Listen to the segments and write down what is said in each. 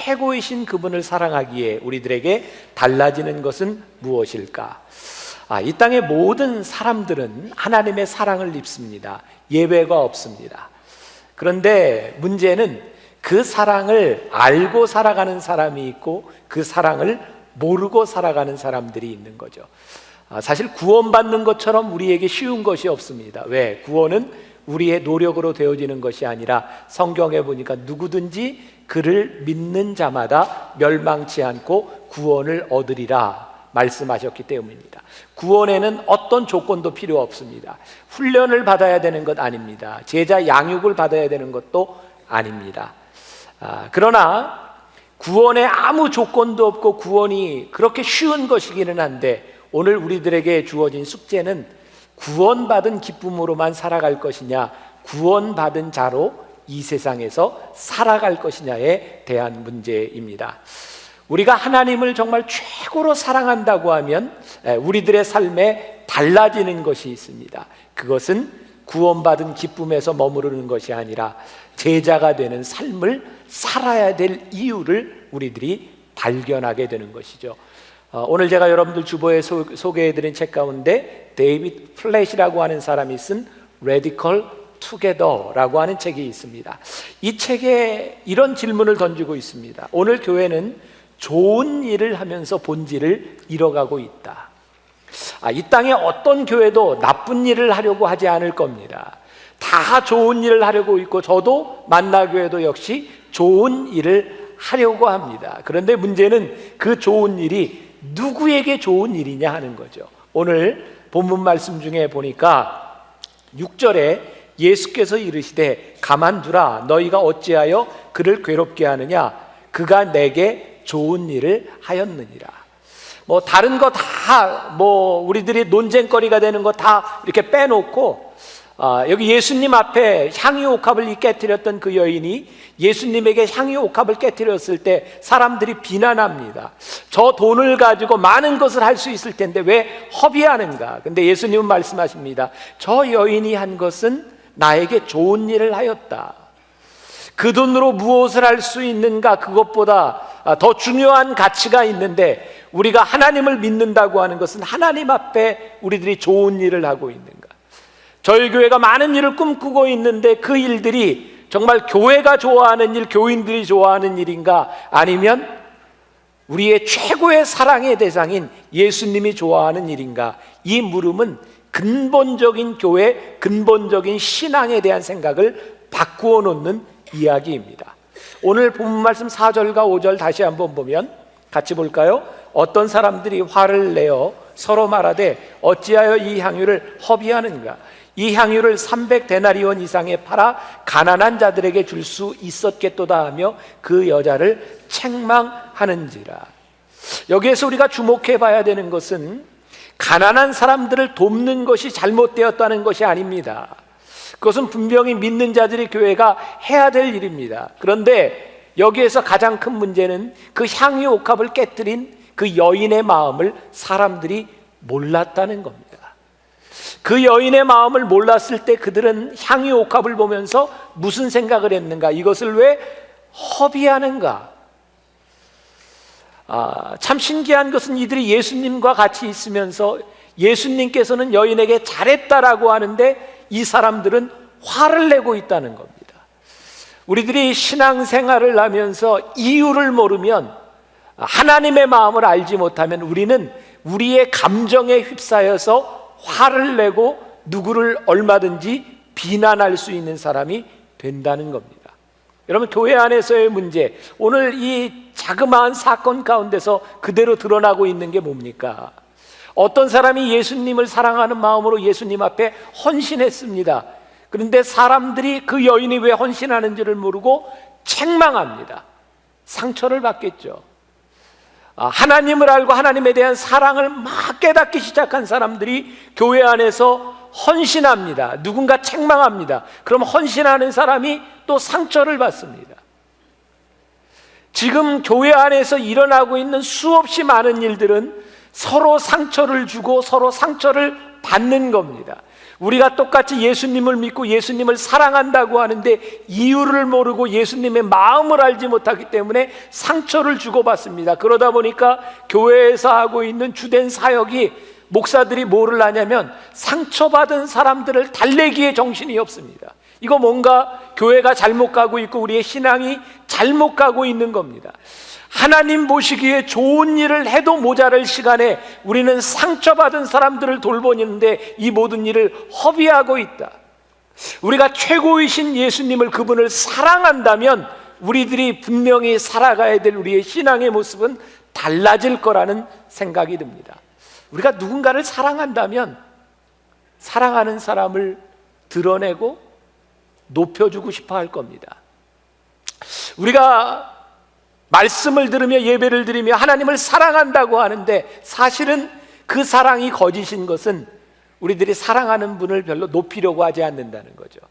최고이신 그분을 사랑하기에 우리들에게 달라지는 것은 무엇일까? 이 땅의 모든 사람들은 하나님의 사랑을 입습니다. 예외가 없습니다. 그런데 문제는 그 사랑을 알고 살아가는 사람이 있고 그 사랑을 모르고 살아가는 사람들이 있는 거죠. 사실 구원받는 것처럼 우리에게 쉬운 것이 없습니다. 왜? 구원은 우리의 노력으로 되어지는 것이 아니라 성경에 보니까 누구든지 그를 믿는 자마다 멸망치 않고 구원을 얻으리라 말씀하셨기 때문입니다. 구원에는 어떤 조건도 필요 없습니다. 훈련을 받아야 되는 것 아닙니다. 제자 양육을 받아야 되는 것도 아닙니다. 그러나 구원에 아무 조건도 없고 구원이 그렇게 쉬운 것이기는 한데 오늘 우리들에게 주어진 숙제는 구원받은 기쁨으로만 살아갈 것이냐, 구원받은 자로 이 세상에서 살아갈 것이냐에 대한 문제입니다. 우리가 하나님을 정말 최고로 사랑한다고 하면 우리들의 삶에 달라지는 것이 있습니다. 그것은 구원받은 기쁨에서 머무르는 것이 아니라 제자가 되는 삶을 살아야 될 이유를 우리들이 발견하게 되는 것이죠. 오늘 제가 여러분들 주보에 소개해드린 책 가운데 데이비드 플랫이라고 하는 사람이 쓴 Radical Together라고 하는 책이 있습니다. 이 책에 이런 질문을 던지고 있습니다. 오늘 교회는 좋은 일을 하면서 본질을 잃어가고 있다. 이 땅에 어떤 교회도 나쁜 일을 하려고 하지 않을 겁니다. 다 좋은 일을 하려고 있고 저도 만나교회도 역시 좋은 일을 하려고 합니다. 그런데 문제는 그 좋은 일이 누구에게 좋은 일이냐 하는 거죠. 오늘 본문 말씀 중에 보니까 6절에 예수께서 이르시되 가만두라 너희가 어찌하여 그를 괴롭게 하느냐 그가 내게 좋은 일을 하였느니라. 다른 거 다 우리들이 논쟁거리가 되는 거 다 이렇게 빼놓고 여기 예수님 앞에 향유 옥합을 깨뜨렸던 그 여인이 예수님에게 향유 옥합을 깨뜨렸을 때 사람들이 비난합니다. 저 돈을 가지고 많은 것을 할 수 있을 텐데 왜 허비하는가? 근데 예수님은 말씀하십니다. 저 여인이 한 것은 나에게 좋은 일을 하였다. 그 돈으로 무엇을 할 수 있는가? 그것보다 더 중요한 가치가 있는데 우리가 하나님을 믿는다고 하는 것은 하나님 앞에 우리들이 좋은 일을 하고 있는가? 저희 교회가 많은 일을 꿈꾸고 있는데 그 일들이 정말 교회가 좋아하는 일, 교인들이 좋아하는 일인가? 아니면 우리의 최고의 사랑의 대상인 예수님이 좋아하는 일인가? 이 물음은 근본적인 교회, 근본적인 신앙에 대한 생각을 바꾸어 놓는 이야기입니다. 오늘 본문 말씀 4절과 5절 다시 한번 보면 같이 볼까요? 어떤 사람들이 화를 내어 서로 말하되 어찌하여 이 향유를 허비하는가? 이 향유를 300데나리온 이상에 팔아 가난한 자들에게 줄 수 있었겠도다 하며 그 여자를 책망하는지라. 여기에서 우리가 주목해 봐야 되는 것은 가난한 사람들을 돕는 것이 잘못되었다는 것이 아닙니다. 그것은 분명히 믿는 자들이 교회가 해야 될 일입니다. 그런데 여기에서 가장 큰 문제는 그 향유 옥합을 깨뜨린 그 여인의 마음을 사람들이 몰랐다는 겁니다. 그 여인의 마음을 몰랐을 때 그들은 향유 옥합을 보면서 무슨 생각을 했는가? 이것을 왜 허비하는가? 참 신기한 것은 이들이 예수님과 같이 있으면서 예수님께서는 여인에게 잘했다라고 하는데 이 사람들은 화를 내고 있다는 겁니다. 우리들이 신앙생활을 하면서 이유를 모르면, 하나님의 마음을 알지 못하면 우리는 우리의 감정에 휩싸여서 화를 내고 누구를 얼마든지 비난할 수 있는 사람이 된다는 겁니다. 여러분, 교회 안에서의 문제, 오늘 이 자그마한 사건 가운데서 그대로 드러나고 있는 게 뭡니까? 어떤 사람이 예수님을 사랑하는 마음으로 예수님 앞에 헌신했습니다. 그런데 사람들이 그 여인이 왜 헌신하는지를 모르고 책망합니다. 상처를 받겠죠. 하나님을 알고 하나님에 대한 사랑을 막 깨닫기 시작한 사람들이 교회 안에서 헌신합니다. 누군가 책망합니다. 그럼 헌신하는 사람이 또 상처를 받습니다. 지금 교회 안에서 일어나고 있는 수없이 많은 일들은 서로 상처를 주고 서로 상처를 받는 겁니다. 우리가 똑같이 예수님을 믿고 예수님을 사랑한다고 하는데 이유를 모르고 예수님의 마음을 알지 못하기 때문에 상처를 주고받습니다. 그러다 보니까 교회에서 하고 있는 주된 사역이, 목사들이 뭐를 하냐면 상처받은 사람들을 달래기에 정신이 없습니다. 이거 뭔가 교회가 잘못 가고 있고 우리의 신앙이 잘못 가고 있는 겁니다. 하나님 보시기에 좋은 일을 해도 모자랄 시간에 우리는 상처받은 사람들을 돌보는데 이 모든 일을 허비하고 있다. 우리가 최고이신 예수님을, 그분을 사랑한다면 우리들이 분명히 살아가야 될 우리의 신앙의 모습은 달라질 거라는 생각이 듭니다. 우리가 누군가를 사랑한다면 사랑하는 사람을 드러내고 높여주고 싶어 할 겁니다. 우리가 말씀을 들으며 예배를 드리며 하나님을 사랑한다고 하는데 사실은 그 사랑이 거짓인 것은 우리들이 사랑하는 분을 별로 높이려고 하지 않는다는 거죠.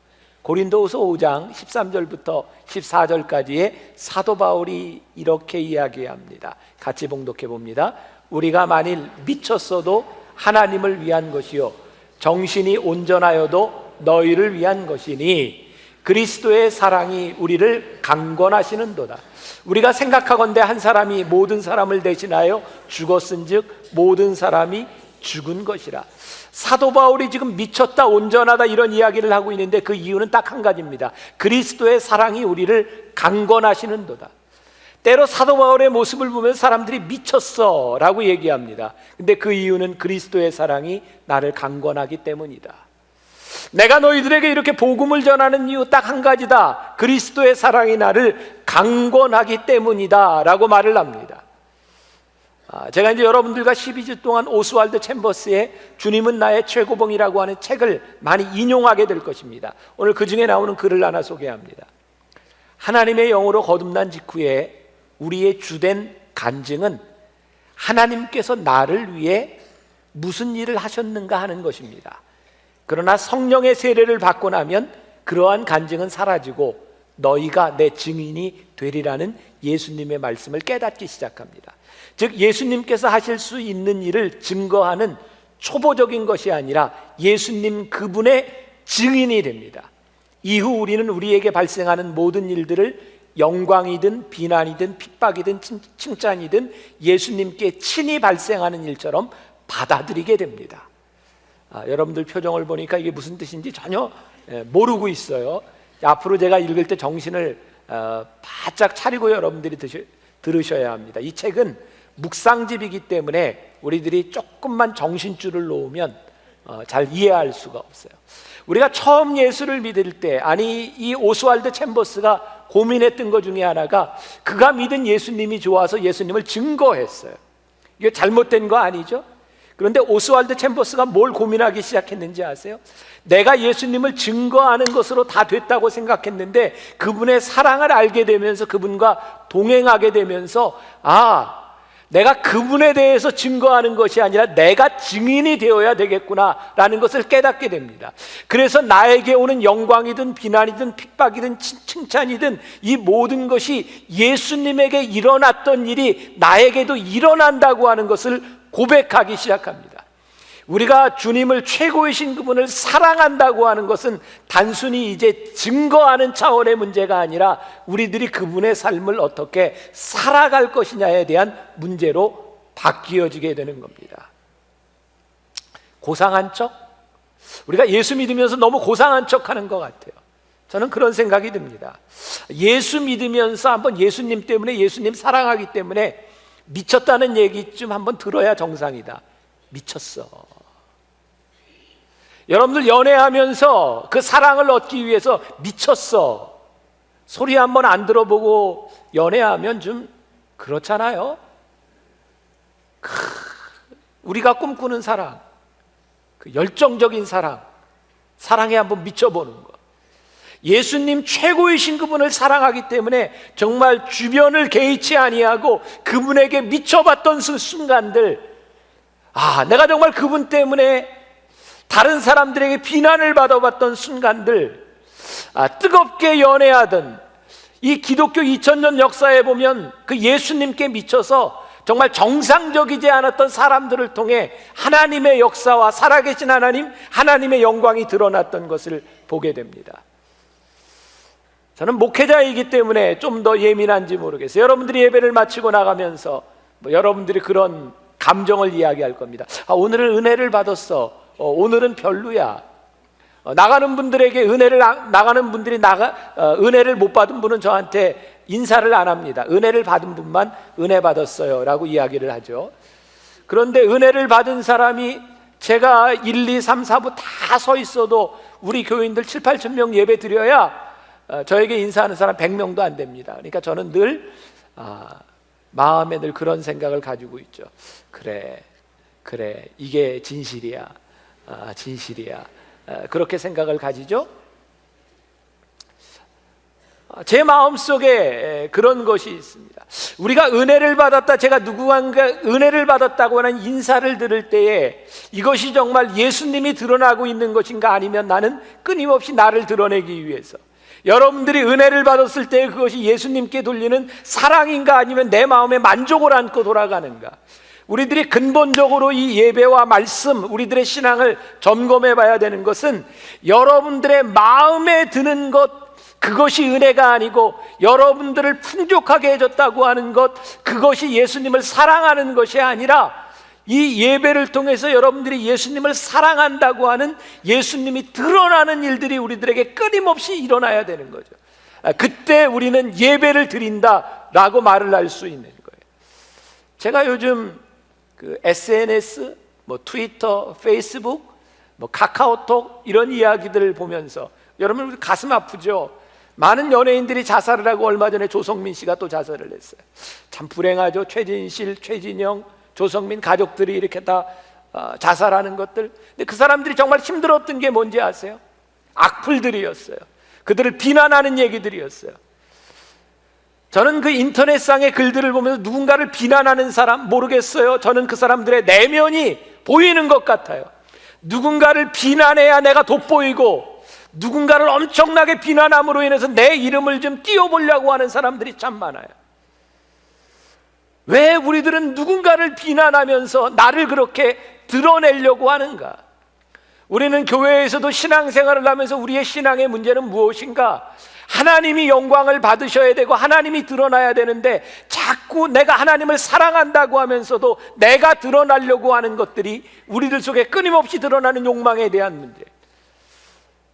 고린도후서 5장 13절부터 14절까지의 사도 바울이 이렇게 이야기합니다. 같이 봉독해 봅니다. 우리가 만일 미쳤어도 하나님을 위한 것이요 정신이 온전하여도 너희를 위한 것이니 그리스도의 사랑이 우리를 강권하시는도다. 우리가 생각하건대 한 사람이 모든 사람을 대신하여 죽었은즉 모든 사람이 죽은 것이라. 사도 바울이 지금 미쳤다, 온전하다 이런 이야기를 하고 있는데 그 이유는 딱 한 가지입니다. 그리스도의 사랑이 우리를 강권하시는도다. 때로 사도 바울의 모습을 보면 사람들이 미쳤어 라고 얘기합니다. 근데 그 이유는 그리스도의 사랑이 나를 강권하기 때문이다. 내가 너희들에게 이렇게 복음을 전하는 이유 딱 한 가지다. 그리스도의 사랑이 나를 강권하기 때문이다 라고 말을 합니다. 제가 이제 여러분들과 12주 동안 오스왈드 챔버스의 주님은 나의 최고봉이라고 하는 책을 많이 인용하게 될 것입니다. 오늘 그 중에 나오는 글을 하나 소개합니다. 하나님의 영으로 거듭난 직후에 우리의 주된 간증은 하나님께서 나를 위해 무슨 일을 하셨는가 하는 것입니다. 그러나 성령의 세례를 받고 나면 그러한 간증은 사라지고 너희가 내 증인이 되리라는 예수님의 말씀을 깨닫기 시작합니다. 즉 예수님께서 하실 수 있는 일을 증거하는 초보적인 것이 아니라 예수님 그분의 증인이 됩니다. 이후 우리는 우리에게 발생하는 모든 일들을 영광이든 비난이든 핍박이든 칭찬이든 예수님께 친히 발생하는 일처럼 받아들이게 됩니다. 여러분들 표정을 보니까 이게 무슨 뜻인지 전혀 모르고 있어요. 앞으로 제가 읽을 때 정신을 바짝 차리고 여러분들이 들으셔야 합니다. 이 책은 묵상집이기 때문에 우리들이 조금만 정신줄을 놓으면 잘 이해할 수가 없어요. 우리가 처음 예수를 믿을 때, 아니 이 오스왈드 챔버스가 고민했던 것 중에 하나가 그가 믿은 예수님이 좋아서 예수님을 증거했어요. 이게 잘못된 거 아니죠? 그런데 오스왈드 챔버스가 뭘 고민하기 시작했는지 아세요? 내가 예수님을 증거하는 것으로 다 됐다고 생각했는데 그분의 사랑을 알게 되면서 그분과 동행하게 되면서 내가 그분에 대해서 증거하는 것이 아니라 내가 증인이 되어야 되겠구나 라는 것을 깨닫게 됩니다. 그래서 나에게 오는 영광이든 비난이든 핍박이든 칭찬이든 이 모든 것이 예수님에게 일어났던 일이 나에게도 일어난다고 하는 것을 고백하기 시작합니다. 우리가 주님을 최고이신 그분을 사랑한다고 하는 것은 단순히 이제 증거하는 차원의 문제가 아니라 우리들이 그분의 삶을 어떻게 살아갈 것이냐에 대한 문제로 바뀌어지게 되는 겁니다. 고상한 척? 우리가 예수 믿으면서 너무 고상한 척 하는 것 같아요. 저는 그런 생각이 듭니다. 예수 믿으면서 한번 예수님 때문에, 예수님 사랑하기 때문에 미쳤다는 얘기 좀 한번 들어야 정상이다. 미쳤어. 여러분들 연애하면서 그 사랑을 얻기 위해서 미쳤어 소리 한번 안 들어보고 연애하면 좀 그렇잖아요. 우리가 꿈꾸는 사랑, 그 열정적인 사랑, 사랑에 한번 미쳐보는 것. 예수님 최고이신 그분을 사랑하기 때문에 정말 주변을 개의치 아니하고 그분에게 미쳐봤던 그 순간들, 내가 정말 그분 때문에 다른 사람들에게 비난을 받아봤던 순간들, 뜨겁게 연애하던 이 기독교 2000년 역사에 보면 그 예수님께 미쳐서 정말 정상적이지 않았던 사람들을 통해 하나님의 역사와 살아계신 하나님의 영광이 드러났던 것을 보게 됩니다. 저는 목회자이기 때문에 좀 더 예민한지 모르겠어요. 여러분들이 예배를 마치고 나가면서 여러분들이 그런 감정을 이야기할 겁니다. 오늘은 은혜를 받았어. 오늘은 별로야. 나가는 분들에게 나가는 분들이 은혜를 못 받은 분은 저한테 인사를 안 합니다. 은혜를 받은 분만 은혜 받았어요 라고 이야기를 하죠. 그런데 은혜를 받은 사람이 제가 1, 2, 3, 4부 다 서 있어도 우리 교인들 7, 8천 명 예배 드려야 저에게 인사하는 사람 100명도 안 됩니다. 그러니까 저는 늘 마음에 늘 그런 생각을 가지고 있죠. 그래 이게 진실이야. 진실이야. 그렇게 생각을 가지죠. 제 마음속에 그런 것이 있습니다. 우리가 은혜를 받았다, 제가 누구한가 은혜를 받았다고 하는 인사를 들을 때에 이것이 정말 예수님이 드러나고 있는 것인가, 아니면 나는 끊임없이 나를 드러내기 위해서, 여러분들이 은혜를 받았을 때 그것이 예수님께 돌리는 사랑인가, 아니면 내 마음에 만족을 안고 돌아가는가. 우리들이 근본적으로 이 예배와 말씀, 우리들의 신앙을 점검해 봐야 되는 것은 여러분들의 마음에 드는 것, 그것이 은혜가 아니고 여러분들을 풍족하게 해줬다고 하는 것, 그것이 예수님을 사랑하는 것이 아니라 이 예배를 통해서 여러분들이 예수님을 사랑한다고 하는 예수님이 드러나는 일들이 우리들에게 끊임없이 일어나야 되는 거죠. 그때 우리는 예배를 드린다라고 말을 할 수 있는 거예요. 제가 요즘 그 SNS, 트위터, 페이스북, 카카오톡 이런 이야기들을 보면서 여러분 가슴 아프죠? 많은 연예인들이 자살을 하고 얼마 전에 조성민 씨가 또 자살을 했어요. 참 불행하죠. 최진실, 최진영, 조성민 가족들이 이렇게 다 자살하는 것들. 근데 그 사람들이 정말 힘들었던 게 뭔지 아세요? 악플들이었어요. 그들을 비난하는 얘기들이었어요. 저는 그 인터넷상의 글들을 보면서 누군가를 비난하는 사람 모르겠어요. 저는 그 사람들의 내면이 보이는 것 같아요. 누군가를 비난해야 내가 돋보이고, 누군가를 엄청나게 비난함으로 인해서 내 이름을 좀 띄워보려고 하는 사람들이 참 많아요. 왜 우리들은 누군가를 비난하면서 나를 그렇게 드러내려고 하는가? 우리는 교회에서도 신앙생활을 하면서 우리의 신앙의 문제는 무엇인가? 하나님이 영광을 받으셔야 되고 하나님이 드러나야 되는데, 자꾸 내가 하나님을 사랑한다고 하면서도 내가 드러나려고 하는 것들이 우리들 속에 끊임없이 드러나는 욕망에 대한 문제.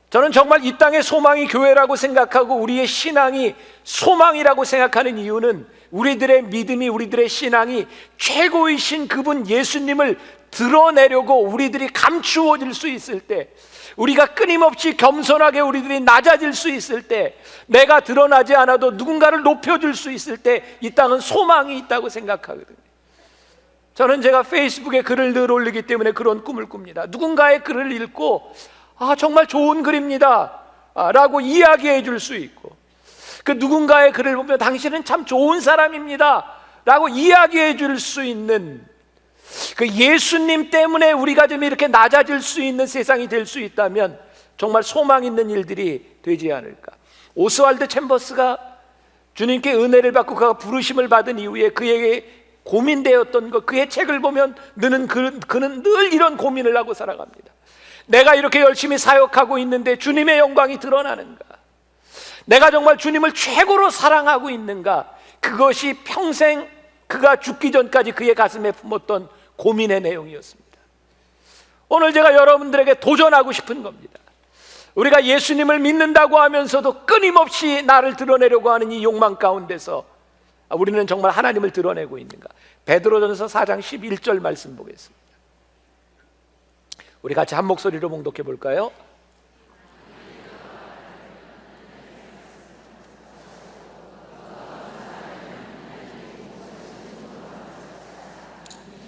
저는 정말 이 땅의 소망이 교회라고 생각하고 우리의 신앙이 소망이라고 생각하는 이유는, 우리들의 믿음이, 우리들의 신앙이 최고이신 그분 예수님을 드러내려고 우리들이 감추어질 수 있을 때, 우리가 끊임없이 겸손하게 우리들이 낮아질 수 있을 때, 내가 드러나지 않아도 누군가를 높여줄 수 있을 때 이 땅은 소망이 있다고 생각하거든요. 저는 제가 페이스북에 글을 늘 올리기 때문에 그런 꿈을 꿉니다. 누군가의 글을 읽고 정말 좋은 글입니다 라고 이야기해 줄 수 있고, 그 누군가의 글을 보면 당신은 참 좋은 사람입니다 라고 이야기해 줄 수 있는, 그 예수님 때문에 우리가 좀 이렇게 낮아질 수 있는 세상이 될 수 있다면 정말 소망 있는 일들이 되지 않을까. 오스왈드 챔버스가 주님께 은혜를 받고 그가 부르심을 받은 이후에 그에게 고민되었던 것, 그의 책을 보면 그는 늘 이런 고민을 하고 살아갑니다. 내가 이렇게 열심히 사역하고 있는데 주님의 영광이 드러나는가? 내가 정말 주님을 최고로 사랑하고 있는가? 그것이 평생 그가 죽기 전까지 그의 가슴에 품었던 고민의 내용이었습니다. 오늘 제가 여러분들에게 도전하고 싶은 겁니다. 우리가 예수님을 믿는다고 하면서도 끊임없이 나를 드러내려고 하는 이 욕망 가운데서 우리는 정말 하나님을 드러내고 있는가? 베드로전서 4장 11절 말씀 보겠습니다. 우리 같이 한 목소리로 봉독해 볼까요?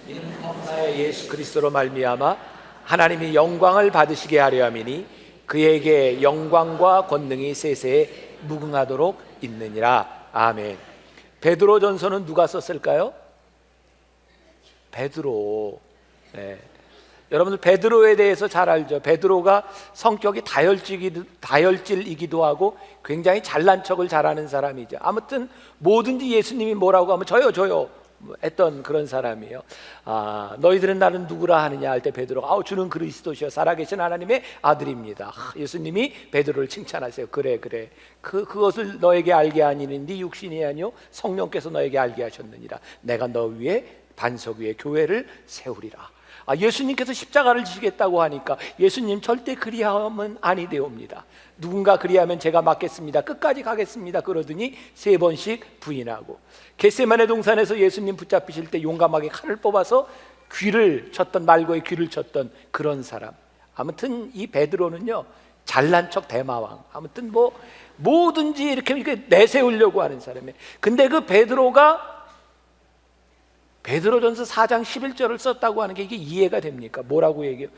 이는 나의 예수 그리스도로 말미암아 하나님이 영광을 받으시게 하려 함이니 그에게 영광과 권능이 세세에 무궁하도록 있느니라. 아멘. 베드로전서는 누가 썼을까요? 베드로. 네. 여러분들 베드로에 대해서 잘 알죠. 베드로가 성격이 다혈질이기도 하고 굉장히 잘난 척을 잘하는 사람이죠. 아무튼 뭐든지 예수님이 뭐라고 하면 저요 했던 그런 사람이에요. 너희들은 나는 누구라 하느냐 할 때 베드로가 주는 그리스도시여 살아계신 하나님의 아들입니다. 예수님이 베드로를 칭찬하세요. 그래 그것을 너에게 알게 하니는 네 육신이 아니요 성령께서 너에게 알게 하셨느니라. 내가 너 위에 반석 위에 교회를 세우리라. 예수님께서 십자가를 지시겠다고 하니까 예수님 절대 그리하면 아니 되옵니다. 누군가 그리하면 제가 맡겠습니다. 끝까지 가겠습니다. 그러더니 3번씩 부인하고, 겟세마네 동산에서 예수님 붙잡히실 때 용감하게 칼을 뽑아서 귀를 쳤던, 말고의 귀를 쳤던 그런 사람. 아무튼 이 베드로는요 잘난 척 대마왕, 아무튼 뭐든지 이렇게 내세우려고 하는 사람이에요. 근데 그 베드로가 베드로전서 4장 11절을 썼다고 하는 게 이게 이해가 됩니까? 뭐라고 얘기해요?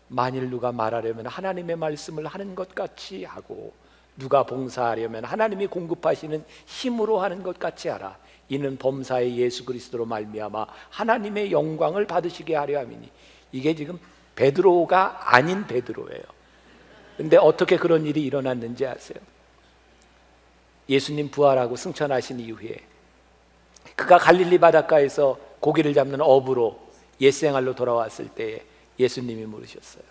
만일 누가 말하려면 하나님의 말씀을 하는 것 같이 하고, 누가 봉사하려면 하나님이 공급하시는 힘으로 하는 것 같이 하라. 이는 범사의 예수 그리스도로 말미암아 하나님의 영광을 받으시게 하려 함이니. 이게 지금 베드로가 아닌 베드로예요. 근데 어떻게 그런 일이 일어났는지 아세요? 예수님 부활하고 승천하신 이후에 그가 갈릴리 바닷가에서 고기를 잡는 어부로 옛생활로 돌아왔을 때에 예수님이 물으셨어요.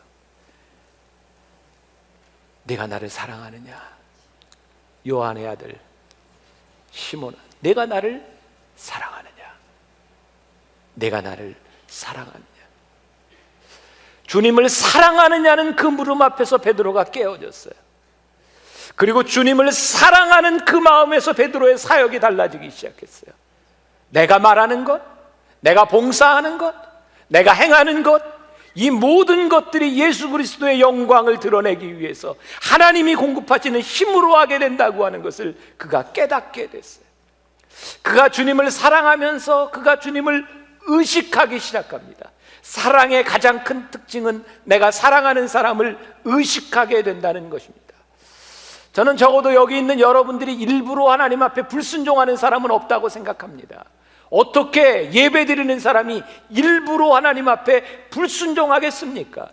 내가 나를 사랑하느냐? 요한의 아들 시몬아, 내가 나를 사랑하느냐? 내가 나를 사랑하느냐? 주님을 사랑하느냐는 그 물음 앞에서 베드로가 깨어졌어요. 그리고 주님을 사랑하는 그 마음에서 베드로의 사역이 달라지기 시작했어요. 내가 말하는 것, 내가 봉사하는 것, 내가 행하는 것, 이 모든 것들이 예수 그리스도의 영광을 드러내기 위해서 하나님이 공급하시는 힘으로 하게 된다고 하는 것을 그가 깨닫게 됐어요. 그가 주님을 사랑하면서 그가 주님을 의식하기 시작합니다. 사랑의 가장 큰 특징은 내가 사랑하는 사람을 의식하게 된다는 것입니다. 저는 적어도 여기 있는 여러분들이 일부러 하나님 앞에 불순종하는 사람은 없다고 생각합니다. 어떻게 예배드리는 사람이 일부러 하나님 앞에 불순종하겠습니까?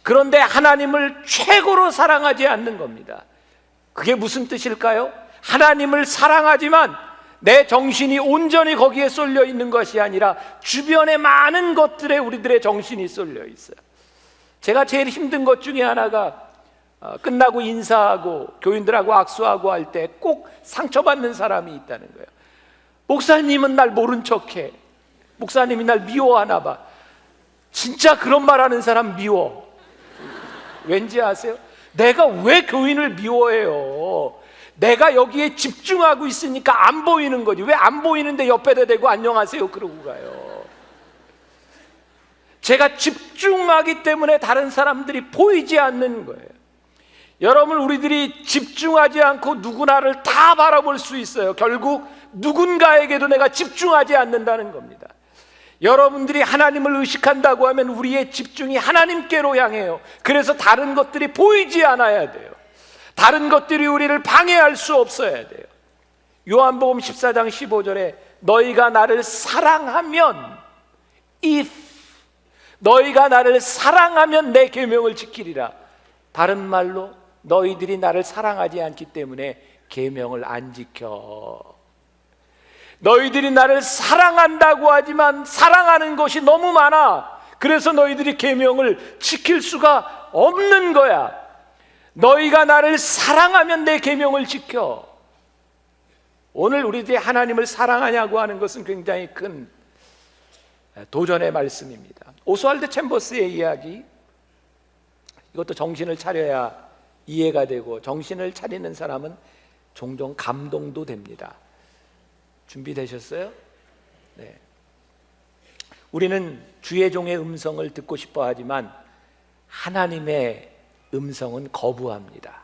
그런데 하나님을 최고로 사랑하지 않는 겁니다. 그게 무슨 뜻일까요? 하나님을 사랑하지만 내 정신이 온전히 거기에 쏠려 있는 것이 아니라 주변의 많은 것들에 우리들의 정신이 쏠려 있어요. 제가 제일 힘든 것 중에 하나가 끝나고 인사하고 교인들하고 악수하고 할 때 꼭 상처받는 사람이 있다는 거예요. 목사님은 날 모른 척해. 목사님이 날 미워하나 봐. 진짜 그런 말하는 사람 미워. 왠지 아세요? 내가 왜 교인을 미워해요? 내가 여기에 집중하고 있으니까 안 보이는 거지. 왜 안 보이는데 옆에다 대고 안녕하세요 그러고 가요? 제가 집중하기 때문에 다른 사람들이 보이지 않는 거예요. 여러분, 우리들이 집중하지 않고 누구나를 다 바라볼 수 있어요. 결국 누군가에게도 내가 집중하지 않는다는 겁니다. 여러분들이 하나님을 의식한다고 하면 우리의 집중이 하나님께로 향해요. 그래서 다른 것들이 보이지 않아야 돼요. 다른 것들이 우리를 방해할 수 없어야 돼요. 요한복음 14장 15절에 너희가 나를 사랑하면, if 너희가 나를 사랑하면 내 계명을 지키리라. 다른 말로 너희들이 나를 사랑하지 않기 때문에 계명을 안 지켜. 너희들이 나를 사랑한다고 하지만 사랑하는 것이 너무 많아. 그래서 너희들이 계명을 지킬 수가 없는 거야. 너희가 나를 사랑하면 내 계명을 지켜. 오늘 우리들이 하나님을 사랑하냐고 하는 것은 굉장히 큰 도전의 말씀입니다. 오스왈드 챔버스의 이야기, 이것도 정신을 차려야 이해가 되고 정신을 차리는 사람은 종종 감동도 됩니다. 준비되셨어요? 네. 우리는 주의 종의 음성을 듣고 싶어 하지만 하나님의 음성은 거부합니다.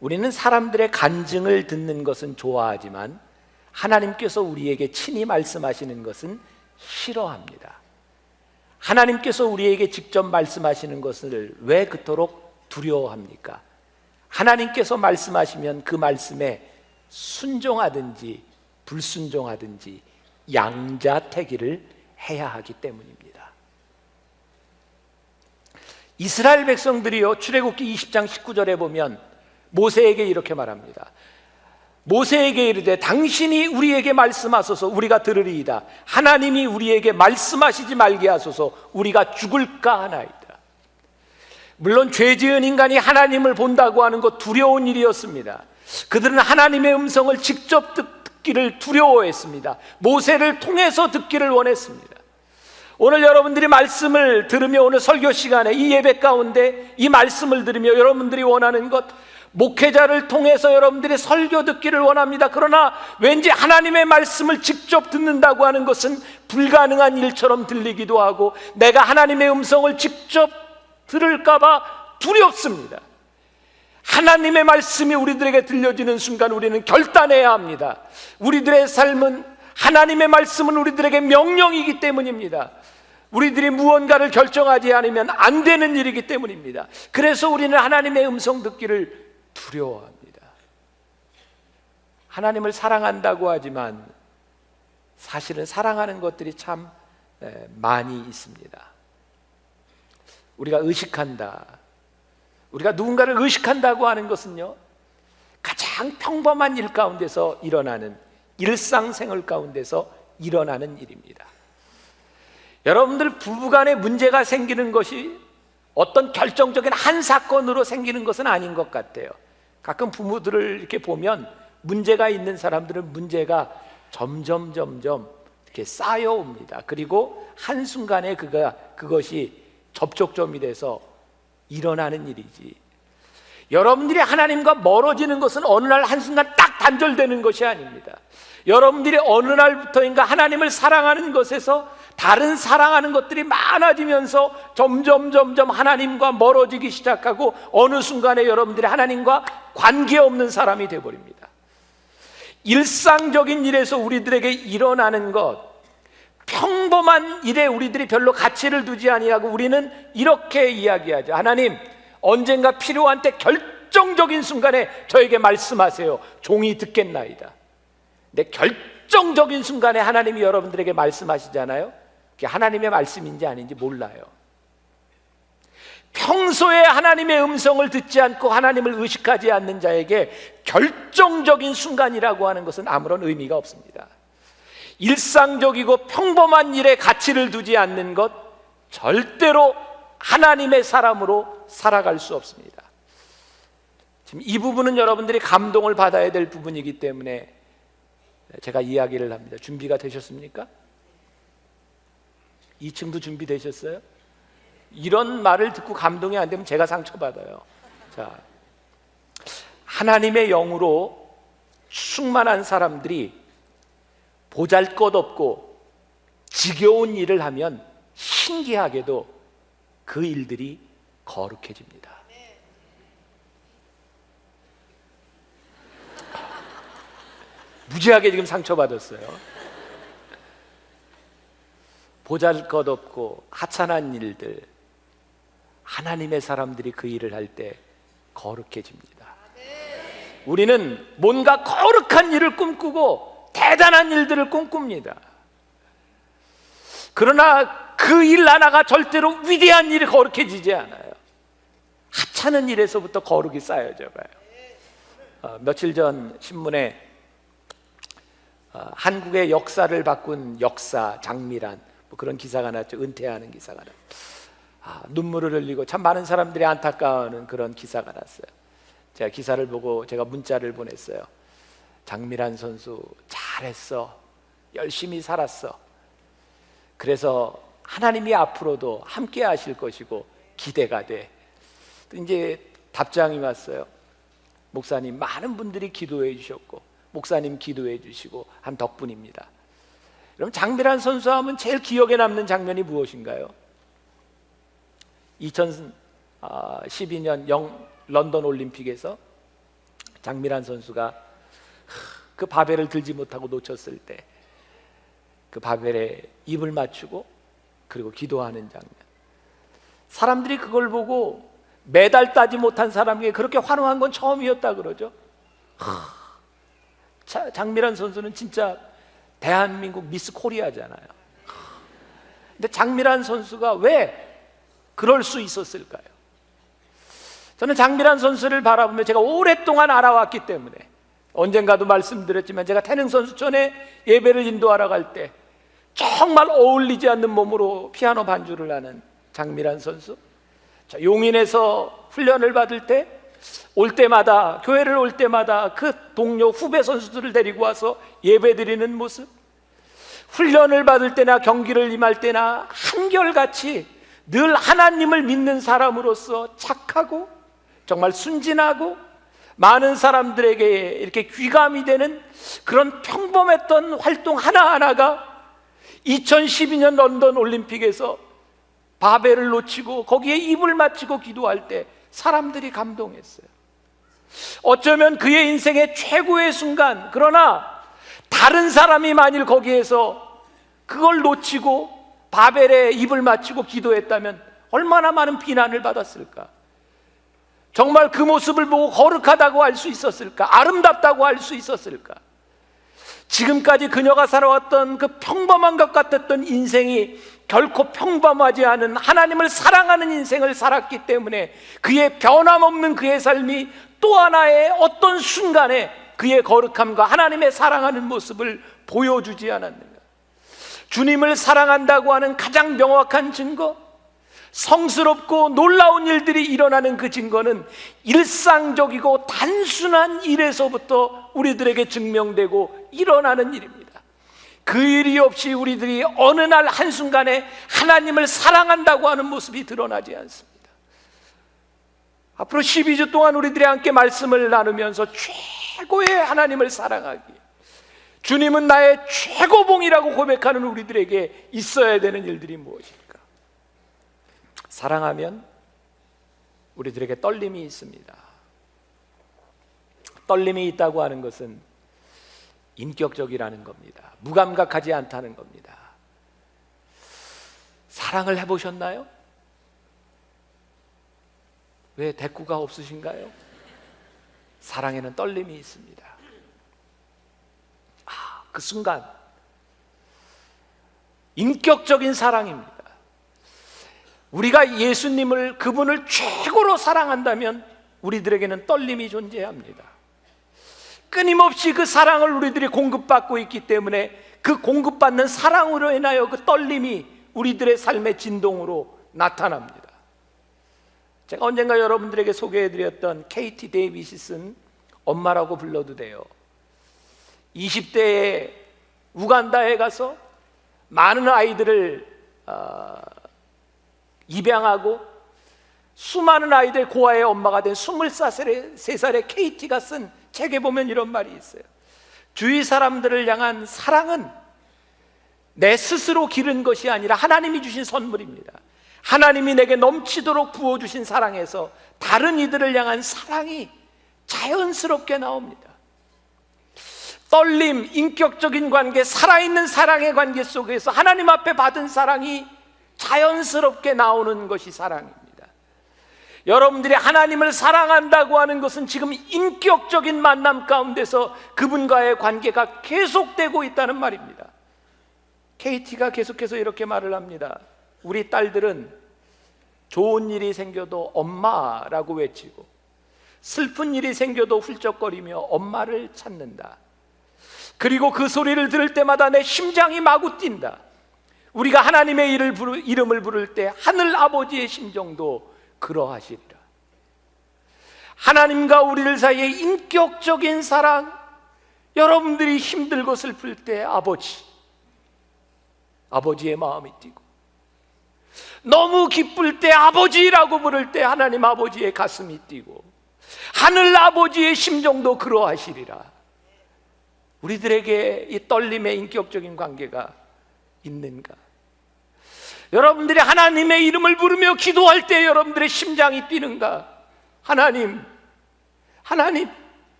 우리는 사람들의 간증을 듣는 것은 좋아하지만 하나님께서 우리에게 친히 말씀하시는 것은 싫어합니다. 하나님께서 우리에게 직접 말씀하시는 것을 왜 그토록 두려워합니까? 하나님께서 말씀하시면 그 말씀에 순종하든지 불순종하든지 양자택일을 해야 하기 때문입니다. 이스라엘 백성들이요, 출애굽기 20장 19절에 보면 모세에게 이렇게 말합니다. 모세에게 이르되 당신이 우리에게 말씀하소서 우리가 들으리이다. 하나님이 우리에게 말씀하시지 말게 하소서 우리가 죽을까 하나이다. 물론 죄 지은 인간이 하나님을 본다고 하는 것 두려운 일이었습니다. 그들은 하나님의 음성을 직접 듣기를 두려워했습니다. 모세를 통해서 듣기를 원했습니다. 오늘 여러분들이 말씀을 들으며 오늘 설교 시간에 이 예배 가운데 이 말씀을 들으며 여러분들이 원하는 것, 목회자를 통해서 여러분들이 설교 듣기를 원합니다. 그러나 왠지 하나님의 말씀을 직접 듣는다고 하는 것은 불가능한 일처럼 들리기도 하고 내가 하나님의 음성을 직접 들을까봐 두렵습니다. 하나님의 말씀이 우리들에게 들려지는 순간 우리는 결단해야 합니다. 우리들의 삶은 하나님의 말씀은 우리들에게 명령이기 때문입니다. 우리들이 무언가를 결정하지 않으면 안 되는 일이기 때문입니다. 그래서 우리는 하나님의 음성 듣기를 두려워합니다. 하나님을 사랑한다고 하지만 사실은 사랑하는 것들이 참 많이 있습니다. 우리가 의식한다. 우리가 누군가를 의식한다고 하는 것은요, 가장 평범한 일 가운데서 일어나는, 일상생활 가운데서 일어나는 일입니다. 여러분들 부부간에 문제가 생기는 것이 어떤 결정적인 한 사건으로 생기는 것은 아닌 것 같아요. 가끔 부부들을 이렇게 보면 문제가 있는 사람들은 문제가 점점 이렇게 쌓여옵니다. 그리고 한순간에 그것이 접촉점이 돼서 일어나는 일이지, 여러분들이 하나님과 멀어지는 것은 어느 날 한순간 딱 단절되는 것이 아닙니다. 여러분들이 어느 날부터인가 하나님을 사랑하는 것에서 다른 사랑하는 것들이 많아지면서 점점 하나님과 멀어지기 시작하고 어느 순간에 여러분들이 하나님과 관계없는 사람이 되어버립니다. 일상적인 일에서 우리들에게 일어나는 것, 평범한 일에 우리들이 별로 가치를 두지 아니하고 우리는 이렇게 이야기하죠. 하나님, 언젠가 필요한 때 결정적인 순간에 저에게 말씀하세요. 종이 듣겠나이다. 근데 결정적인 순간에 하나님이 여러분들에게 말씀하시잖아요. 그게 하나님의 말씀인지 아닌지 몰라요. 평소에 하나님의 음성을 듣지 않고 하나님을 의식하지 않는 자에게 결정적인 순간이라고 하는 것은 아무런 의미가 없습니다. 일상적이고 평범한 일에 가치를 두지 않는 것, 절대로 하나님의 사람으로 살아갈 수 없습니다. 지금 이 부분은 여러분들이 감동을 받아야 될 부분이기 때문에 제가 이야기를 합니다. 준비가 되셨습니까? 2층도 준비되셨어요? 이런 말을 듣고 감동이 안 되면 제가 상처받아요. 자, 하나님의 영으로 충만한 사람들이 보잘것없고 지겨운 일을 하면 신기하게도 그 일들이 거룩해집니다. 무지하게 지금 상처받았어요. 보잘것없고 하찮은 일들, 하나님의 사람들이 그 일을 할 때 거룩해집니다. 우리는 뭔가 거룩한 일을 꿈꾸고 대단한 일들을 꿈꿉니다. 그러나 그 일 하나가 절대로 위대한 일이 거룩해지지 않아요. 하찮은 일에서부터 거룩이 쌓여져 가요. 며칠 전 신문에 한국의 역사를 바꾼 역사 장미란 뭐 그런 기사가 났죠. 은퇴하는 기사가 났죠. 눈물을 흘리고 참 많은 사람들이 안타까워하는 그런 기사가 났어요. 제가 기사를 보고 제가 문자를 보냈어요. 장미란 선수 잘했어, 열심히 살았어. 그래서 하나님이 앞으로도 함께 하실 것이고 기대가 돼. 이제 답장이 왔어요. 목사님, 많은 분들이 기도해 주셨고 목사님 기도해 주시고 한 덕분입니다. 그럼 장미란 선수 하면 제일 기억에 남는 장면이 무엇인가요? 2012년 런던 올림픽에서 장미란 선수가 그 바벨을 들지 못하고 놓쳤을 때 그 바벨에 입을 맞추고 그리고 기도하는 장면. 사람들이 그걸 보고 메달 따지 못한 사람에게 그렇게 환호한 건 처음이었다 그러죠. 장미란 선수는 진짜 대한민국 미스 코리아잖아요. 근데 장미란 선수가 왜 그럴 수 있었을까요? 저는 장미란 선수를 바라보며 제가 오랫동안 알아왔기 때문에 언젠가도 말씀드렸지만 제가 태능선수촌에 예배를 인도하러 갈 때 정말 어울리지 않는 몸으로 피아노 반주를 하는 장미란 선수, 용인에서 훈련을 받을 때 올 때마다, 교회를 올 때마다 그 동료 후배 선수들을 데리고 와서 예배 드리는 모습, 훈련을 받을 때나 경기를 임할 때나 한결같이 늘 하나님을 믿는 사람으로서 착하고 정말 순진하고 많은 사람들에게 이렇게 귀감이 되는 그런 평범했던 활동 하나하나가 2012년 런던 올림픽에서 바벨을 놓치고 거기에 입을 맞추고 기도할 때 사람들이 감동했어요. 어쩌면 그의 인생의 최고의 순간, 그러나 다른 사람이 만일 거기에서 그걸 놓치고 바벨에 입을 맞추고 기도했다면 얼마나 많은 비난을 받았을까? 정말 그 모습을 보고 거룩하다고 할 수 있었을까? 아름답다고 할 수 있었을까? 지금까지 그녀가 살아왔던 그 평범한 것 같았던 인생이 결코 평범하지 않은 하나님을 사랑하는 인생을 살았기 때문에 그의 변함없는 그의 삶이 또 하나의 어떤 순간에 그의 거룩함과 하나님의 사랑하는 모습을 보여주지 않았는가? 주님을 사랑한다고 하는 가장 명확한 증거, 성스럽고 놀라운 일들이 일어나는 그 증거는 일상적이고 단순한 일에서부터 우리들에게 증명되고 일어나는 일입니다. 그 일이 없이 우리들이 어느 날 한순간에 하나님을 사랑한다고 하는 모습이 드러나지 않습니다. 앞으로 12주 동안 우리들이 함께 말씀을 나누면서 최고의 하나님을 사랑하기, 주님은 나의 최고봉이라고 고백하는 우리들에게 있어야 되는 일들이 무엇일까? 사랑하면 우리들에게 떨림이 있습니다. 떨림이 있다고 하는 것은 인격적이라는 겁니다. 무감각하지 않다는 겁니다. 사랑을 해보셨나요? 왜 대꾸가 없으신가요? 사랑에는 떨림이 있습니다. 그 순간 인격적인 사랑입니다. 우리가 예수님을, 그분을 최고로 사랑한다면 우리들에게는 떨림이 존재합니다. 끊임없이 그 사랑을 우리들이 공급받고 있기 때문에 그 공급받는 사랑으로 인하여 그 떨림이 우리들의 삶의 진동으로 나타납니다. 제가 언젠가 여러분들에게 소개해드렸던 KT 데이비시 쓴 엄마라고 불러도 돼요. 20대에 우간다에 가서 많은 아이들을 입양하고 수많은 아이들 고아의 엄마가 된 23살의 KT가 쓴 책에 보면 이런 말이 있어요. 주위 사람들을 향한 사랑은 내 스스로 기른 것이 아니라 하나님이 주신 선물입니다. 하나님이 내게 넘치도록 부어주신 사랑에서 다른 이들을 향한 사랑이 자연스럽게 나옵니다. 떨림, 인격적인 관계, 살아있는 사랑의 관계 속에서 하나님 앞에 받은 사랑이 자연스럽게 나오는 것이 사랑입니다. 여러분들이 하나님을 사랑한다고 하는 것은 지금 인격적인 만남 가운데서 그분과의 관계가 계속되고 있다는 말입니다. KT가 계속해서 이렇게 말을 합니다. 우리 딸들은 좋은 일이 생겨도 엄마라고 외치고 슬픈 일이 생겨도 훌쩍거리며 엄마를 찾는다. 그리고 그 소리를 들을 때마다 내 심장이 마구 뛴다. 우리가 하나님의 이름을 부를 때 하늘 아버지의 심정도 그러하시리라. 하나님과 우리들 사이의 인격적인 사랑, 여러분들이 힘들고 슬플 때 아버지의 마음이 뛰고, 너무 기쁠 때 아버지라고 부를 때 하나님 아버지의 가슴이 뛰고, 하늘 아버지의 심정도 그러하시리라. 우리들에게 이 떨림의 인격적인 관계가 있는가? 여러분들이 하나님의 이름을 부르며 기도할 때 여러분들의 심장이 뛰는가? 하나님,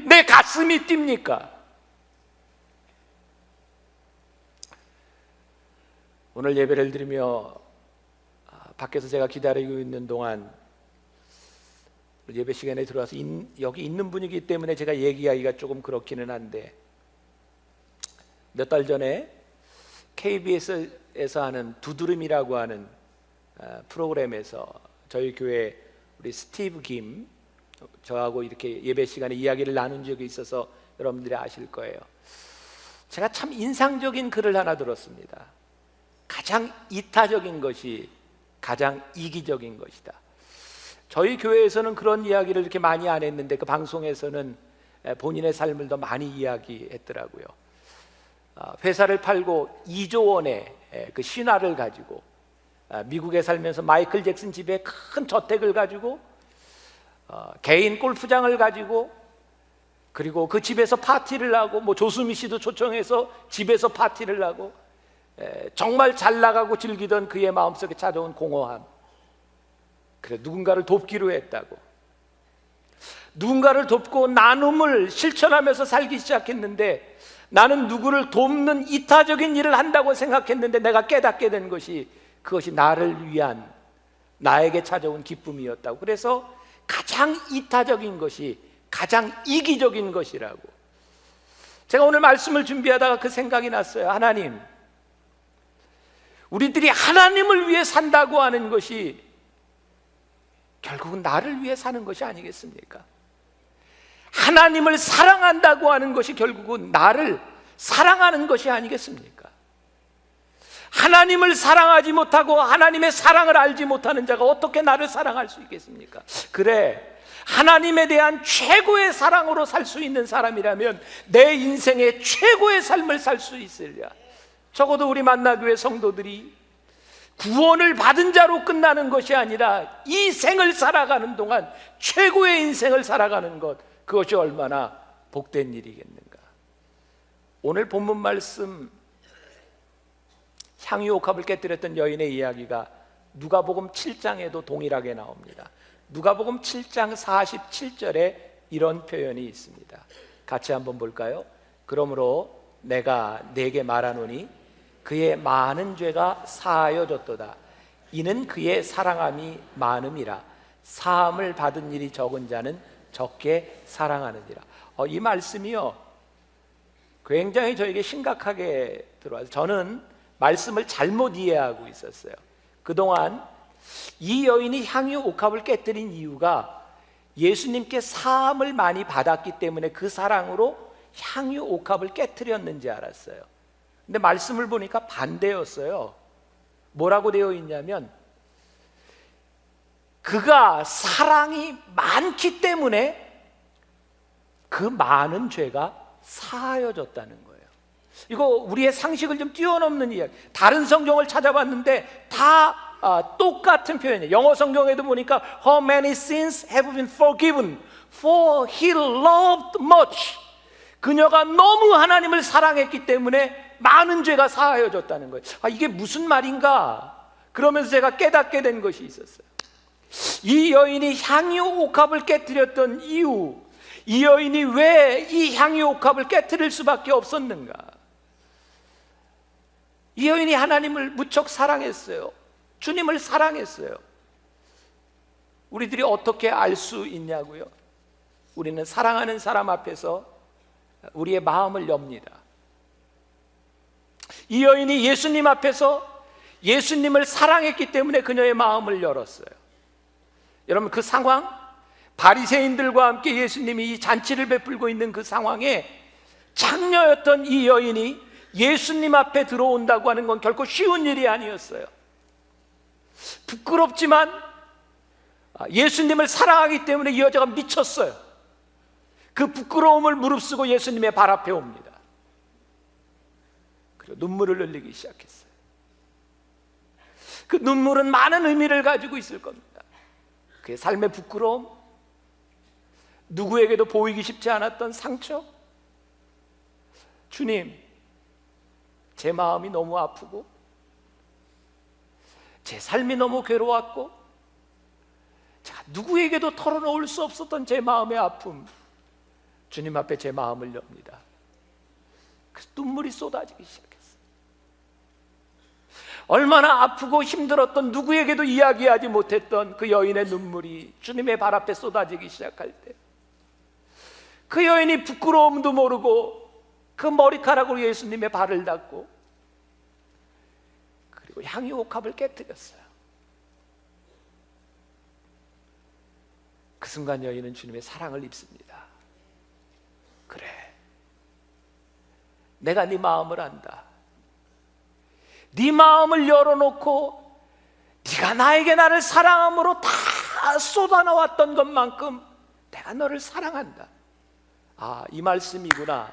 내 가슴이 뜁니까? 오늘 예배를 드리며 밖에서 제가 기다리고 있는 동안 예배 시간에 들어와서 여기 있는 분이기 때문에 제가 얘기하기가 조금 그렇기는 한데, 몇 달 전에 KBS에서 하는 두드름이라고 하는 프로그램에서 저희 교회 우리 스티브 김 저하고 이렇게 예배 시간에 이야기를 나눈 적이 있어서 여러분들이 아실 거예요. 제가 참 인상적인 글을 하나 들었습니다. 가장 이타적인 것이 가장 이기적인 것이다. 저희 교회에서는 그런 이야기를 이렇게 많이 안 했는데 그 방송에서는 본인의 삶을 더 많이 이야기했더라고요. 회사를 팔고 2조 원의 그 신화를 가지고 미국에 살면서 마이클 잭슨 집에 큰 저택을 가지고 개인 골프장을 가지고 그리고 그 집에서 파티를 하고 뭐 조수미 씨도 초청해서 집에서 파티를 하고 정말 잘 나가고 즐기던 그의 마음속에 찾아온 공허함, 그래 누군가를 돕기로 했다고, 누군가를 돕고 나눔을 실천하면서 살기 시작했는데 나는 누구를 돕는 이타적인 일을 한다고 생각했는데 내가 깨닫게 된 것이 그것이 나를 위한 나에게 찾아온 기쁨이었다고. 그래서 가장 이타적인 것이 가장 이기적인 것이라고. 제가 오늘 말씀을 준비하다가 그 생각이 났어요. 하나님, 우리들이 하나님을 위해 산다고 하는 것이 결국은 나를 위해 사는 것이 아니겠습니까? 하나님을 사랑한다고 하는 것이 결국은 나를 사랑하는 것이 아니겠습니까? 하나님을 사랑하지 못하고 하나님의 사랑을 알지 못하는 자가 어떻게 나를 사랑할 수 있겠습니까? 그래, 하나님에 대한 최고의 사랑으로 살 수 있는 사람이라면 내 인생의 최고의 삶을 살 수 있으리라. 적어도 우리 만나교회 성도들이 구원을 받은 자로 끝나는 것이 아니라 이 생을 살아가는 동안 최고의 인생을 살아가는 것, 그것이 얼마나 복된 일이겠는가. 오늘 본문 말씀 향유옥합을 깨뜨렸던 여인의 이야기가 누가복음 7장에도 동일하게 나옵니다. 누가복음 7장 47절에 이런 표현이 있습니다. 같이 한번 볼까요? 그러므로 내가 네게 말하노니 그의 많은 죄가 사하여졌도다. 이는 그의 사랑함이 많음이라. 사함을 받은 일이 적은 자는 적게 사랑하느니라. 이 말씀이요, 굉장히 저에게 심각하게 들어와서 저는 말씀을 잘못 이해하고 있었어요. 그동안 이 여인이 향유 옥합을 깨뜨린 이유가 예수님께 사함을 많이 받았기 때문에 그 사랑으로 향유 옥합을 깨뜨렸는지 알았어요. 근데 말씀을 보니까 반대였어요. 뭐라고 되어 있냐면 그가 사랑이 많기 때문에 그 많은 죄가 사하여졌다는 거예요. 이거 우리의 상식을 좀 뛰어넘는 이야기. 다른 성경을 찾아봤는데 다 똑같은 표현이에요. 영어 성경에도 보니까 How many sins have been forgiven for he loved much. 그녀가 너무 하나님을 사랑했기 때문에 많은 죄가 사하여졌다는 거예요. 이게 무슨 말인가? 그러면서 제가 깨닫게 된 것이 있었어요. 이 여인이 향유 옥합을 깨뜨렸던 이유, 이 여인이 왜 이 향유 옥합을 깨뜨릴 수밖에 없었는가? 이 여인이 하나님을 무척 사랑했어요. 주님을 사랑했어요. 우리들이 어떻게 알 수 있냐고요? 우리는 사랑하는 사람 앞에서 우리의 마음을 엽니다. 이 여인이 예수님 앞에서 예수님을 사랑했기 때문에 그녀의 마음을 열었어요. 여러분, 그 상황, 바리새인들과 함께 예수님이 이 잔치를 베풀고 있는 그 상황에 장녀였던 이 여인이 예수님 앞에 들어온다고 하는 건 결코 쉬운 일이 아니었어요. 부끄럽지만 예수님을 사랑하기 때문에 이 여자가 미쳤어요. 그 부끄러움을 무릅쓰고 예수님의 발 앞에 옵니다. 그리고 눈물을 흘리기 시작했어요. 그 눈물은 많은 의미를 가지고 있을 겁니다. 그의 삶의 부끄러움, 누구에게도 보이기 쉽지 않았던 상처. 주님, 제 마음이 너무 아프고 제 삶이 너무 괴로웠고 제가 누구에게도 털어놓을 수 없었던 제 마음의 아픔, 주님 앞에 제 마음을 엽니다. 그래서 눈물이 쏟아지기 시작했어요. 얼마나 아프고 힘들었던, 누구에게도 이야기하지 못했던 그 여인의 눈물이 주님의 발 앞에 쏟아지기 시작할 때 그 여인이 부끄러움도 모르고 그 머리카락으로 예수님의 발을 닦고 그리고 향유 옥합을 깨뜨렸어요. 그 순간 여인은 주님의 사랑을 입습니다. 그래, 내가 네 마음을 안다. 네 마음을 열어놓고 네가 나에게 나를 사랑함으로 다 쏟아나왔던 것만큼 내가 너를 사랑한다. 아, 이 말씀이구나.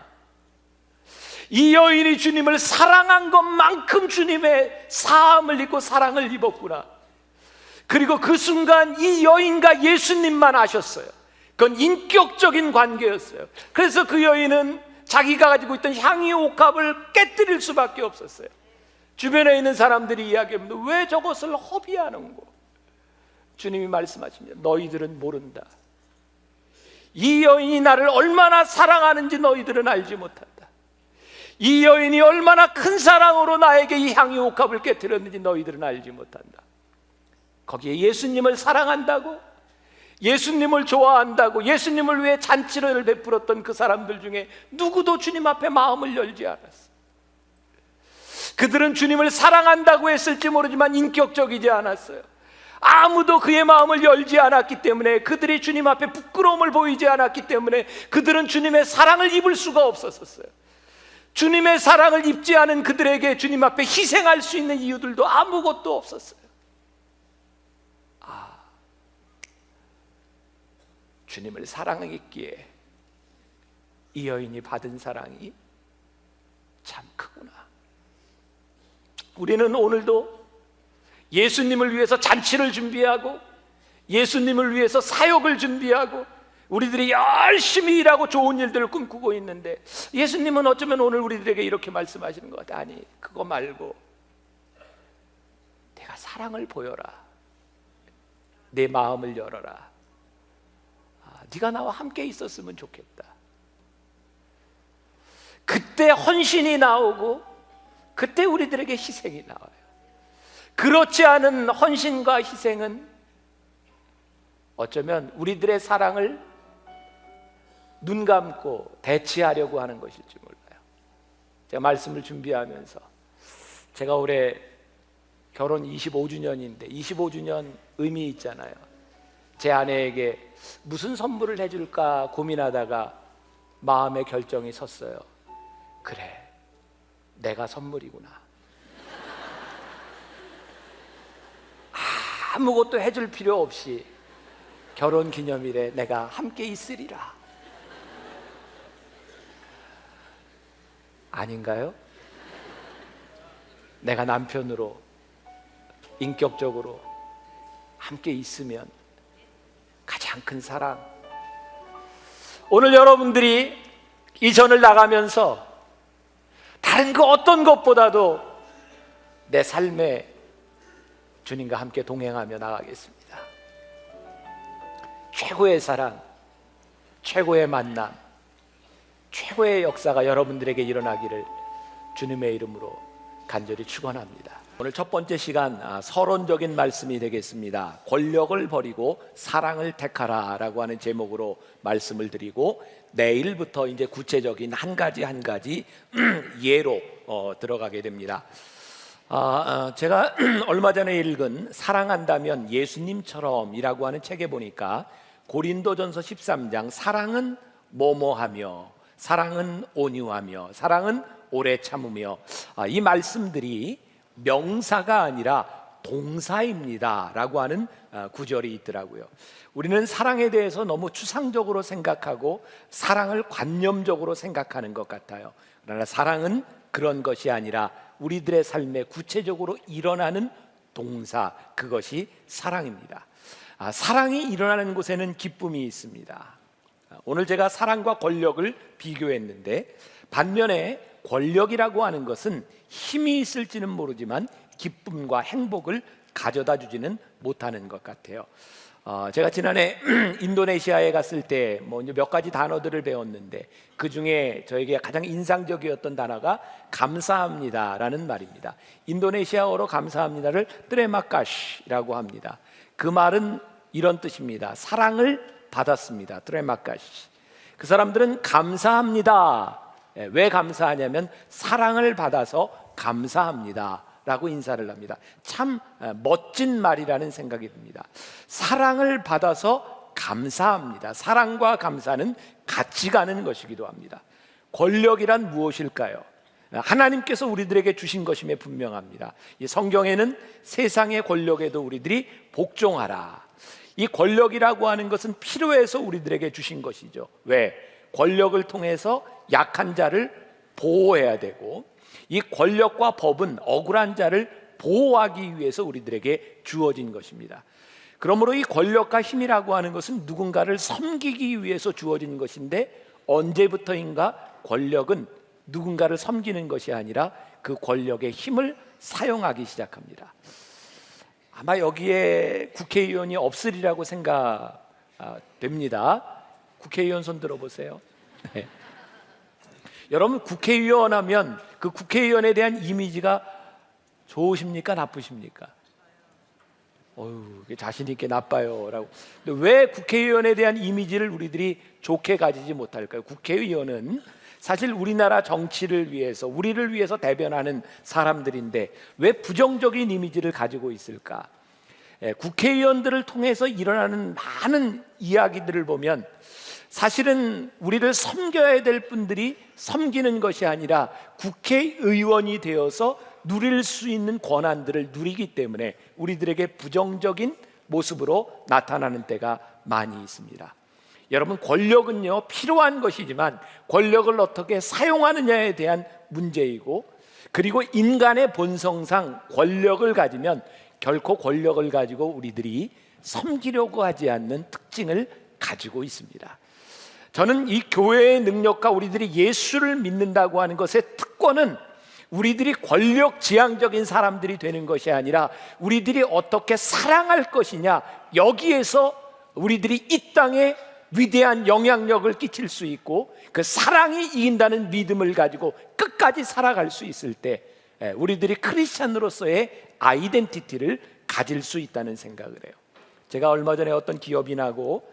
이 여인이 주님을 사랑한 것만큼 주님의 사함을 입고 사랑을 입었구나. 그리고 그 순간 이 여인과 예수님만 아셨어요. 그건 인격적인 관계였어요. 그래서 그 여인은 자기가 가지고 있던 향유 옥합을 깨뜨릴 수밖에 없었어요. 주변에 있는 사람들이 이야기합니다. 왜 저것을 허비하는고? 주님이 말씀하십니다. 너희들은 모른다. 이 여인이 나를 얼마나 사랑하는지 너희들은 알지 못한다. 이 여인이 얼마나 큰 사랑으로 나에게 이 향유 옥합을 깨뜨렸는지 너희들은 알지 못한다. 거기에 예수님을 사랑한다고, 예수님을 좋아한다고, 예수님을 위해 잔치를 베풀었던 그 사람들 중에 누구도 주님 앞에 마음을 열지 않았어. 그들은 주님을 사랑한다고 했을지 모르지만 인격적이지 않았어요. 아무도 그의 마음을 열지 않았기 때문에, 그들이 주님 앞에 부끄러움을 보이지 않았기 때문에 그들은 주님의 사랑을 입을 수가 없었어요. 주님의 사랑을 입지 않은 그들에게 주님 앞에 희생할 수 있는 이유들도 아무것도 없었어요. 주님을 사랑했기에 이 여인이 받은 사랑이 참 크구나. 우리는 오늘도 예수님을 위해서 잔치를 준비하고, 예수님을 위해서 사역을 준비하고, 우리들이 열심히 일하고 좋은 일들을 꿈꾸고 있는데, 예수님은 어쩌면 오늘 우리들에게 이렇게 말씀하시는 것 같아. 아니, 그거 말고 내가 사랑을 보여라. 내 마음을 열어라. 네가 나와 함께 있었으면 좋겠다. 그때 헌신이 나오고, 그때 우리들에게 희생이 나와요. 그렇지 않은 헌신과 희생은 어쩌면 우리들의 사랑을 눈 감고 대치하려고 하는 것일지 몰라요. 제가 말씀을 준비하면서, 제가 올해 결혼 25주년인데 25주년 의미 있잖아요. 제 아내에게 무슨 선물을 해줄까 고민하다가 마음의 결정이 섰어요. 그래, 내가 선물이구나. 아무것도 해줄 필요 없이 결혼기념일에 내가 함께 있으리라. 아닌가요? 내가 남편으로 인격적으로 함께 있으면 가장 큰 사랑. 오늘 여러분들이 이 전을 나가면서 다른 그 어떤 것보다도 내 삶에 주님과 함께 동행하며 나가겠습니다. 최고의 사랑, 최고의 만남, 최고의 역사가 여러분들에게 일어나기를 주님의 이름으로 간절히 축원합니다. 오늘 첫 번째 시간 서론적인 말씀이 되겠습니다. 권력을 버리고 사랑을 택하라 라고 하는 제목으로 말씀을 드리고, 내일부터 이제 구체적인 한 가지 예로 들어가게 됩니다. 제가 얼마 전에 읽은 사랑한다면 예수님처럼 이라고 하는 책에 보니까 고린도전서 13장 사랑은 뭐뭐하며, 사랑은 온유하며, 사랑은 오래 참으며, 이 말씀들이 명사가 아니라 동사입니다 라고 하는 구절이 있더라고요. 우리는 사랑에 대해서 너무 추상적으로 생각하고 사랑을 관념적으로 생각하는 것 같아요. 그러나 사랑은 그런 것이 아니라 우리들의 삶에 구체적으로 일어나는 동사, 그것이 사랑입니다. 사랑이 일어나는 곳에는 기쁨이 있습니다. 오늘 제가 사랑과 권력을 비교했는데, 반면에 권력이라고 하는 것은 힘이 있을지는 모르지만 기쁨과 행복을 가져다 주지는 못하는 것 같아요. 제가 지난해 인도네시아에 갔을 때 몇 가지 단어들을 배웠는데, 그 중에 저에게 가장 인상적이었던 단어가 감사합니다라는 말입니다. 인도네시아어로 감사합니다를 트레마카시라고 합니다. 그 말은 이런 뜻입니다. 사랑을 받았습니다. 트레마카시. 그 사람들은 감사합니다. 왜 감사하냐면 사랑을 받아서 감사합니다 라고 인사를 합니다. 참 멋진 말이라는 생각이 듭니다. 사랑을 받아서 감사합니다. 사랑과 감사는 같이 가는 것이기도 합니다. 권력이란 무엇일까요? 하나님께서 우리들에게 주신 것임에 분명합니다. 이 성경에는 세상의 권력에도 우리들이 복종하라. 이 권력이라고 하는 것은 필요해서 우리들에게 주신 것이죠. 왜? 권력을 통해서 약한 자를 보호해야 되고, 이 권력과 법은 억울한 자를 보호하기 위해서 우리들에게 주어진 것입니다. 그러므로 이 권력과 힘이라고 하는 것은 누군가를 섬기기 위해서 주어진 것인데, 언제부터인가 권력은 누군가를 섬기는 것이 아니라 그 권력의 힘을 사용하기 시작합니다. 아마 여기에 국회의원이 없으리라고 생각됩니다. 국회의원 손 들어보세요. 네. 여러분, 국회의원 하면 그 국회의원에 대한 이미지가 좋으십니까? 나쁘십니까? 자신 있게 나빠요 라고. 근데 왜 국회의원에 대한 이미지를 우리들이 좋게 가지지 못할까요? 국회의원은 사실 우리나라 정치를 위해서, 우리를 위해서 대변하는 사람들인데 왜 부정적인 이미지를 가지고 있을까? 국회의원들을 통해서 일어나는 많은 이야기들을 보면 사실은 우리를 섬겨야 될 분들이 섬기는 것이 아니라 국회의원이 되어서 누릴 수 있는 권한들을 누리기 때문에 우리들에게 부정적인 모습으로 나타나는 때가 많이 있습니다. 여러분, 권력은요 필요한 것이지만 권력을 어떻게 사용하느냐에 대한 문제이고, 그리고 인간의 본성상 권력을 가지면 결코 권력을 가지고 우리들이 섬기려고 하지 않는 특징을 가지고 있습니다. 저는 이 교회의 능력과 우리들이 예수를 믿는다고 하는 것의 특권은 우리들이 권력 지향적인 사람들이 되는 것이 아니라 우리들이 어떻게 사랑할 것이냐, 여기에서 우리들이 이 땅에 위대한 영향력을 끼칠 수 있고 그 사랑이 이긴다는 믿음을 가지고 끝까지 살아갈 수 있을 때 우리들이 크리스찬으로서의 아이덴티티를 가질 수 있다는 생각을 해요. 제가 얼마 전에 어떤 기업인하고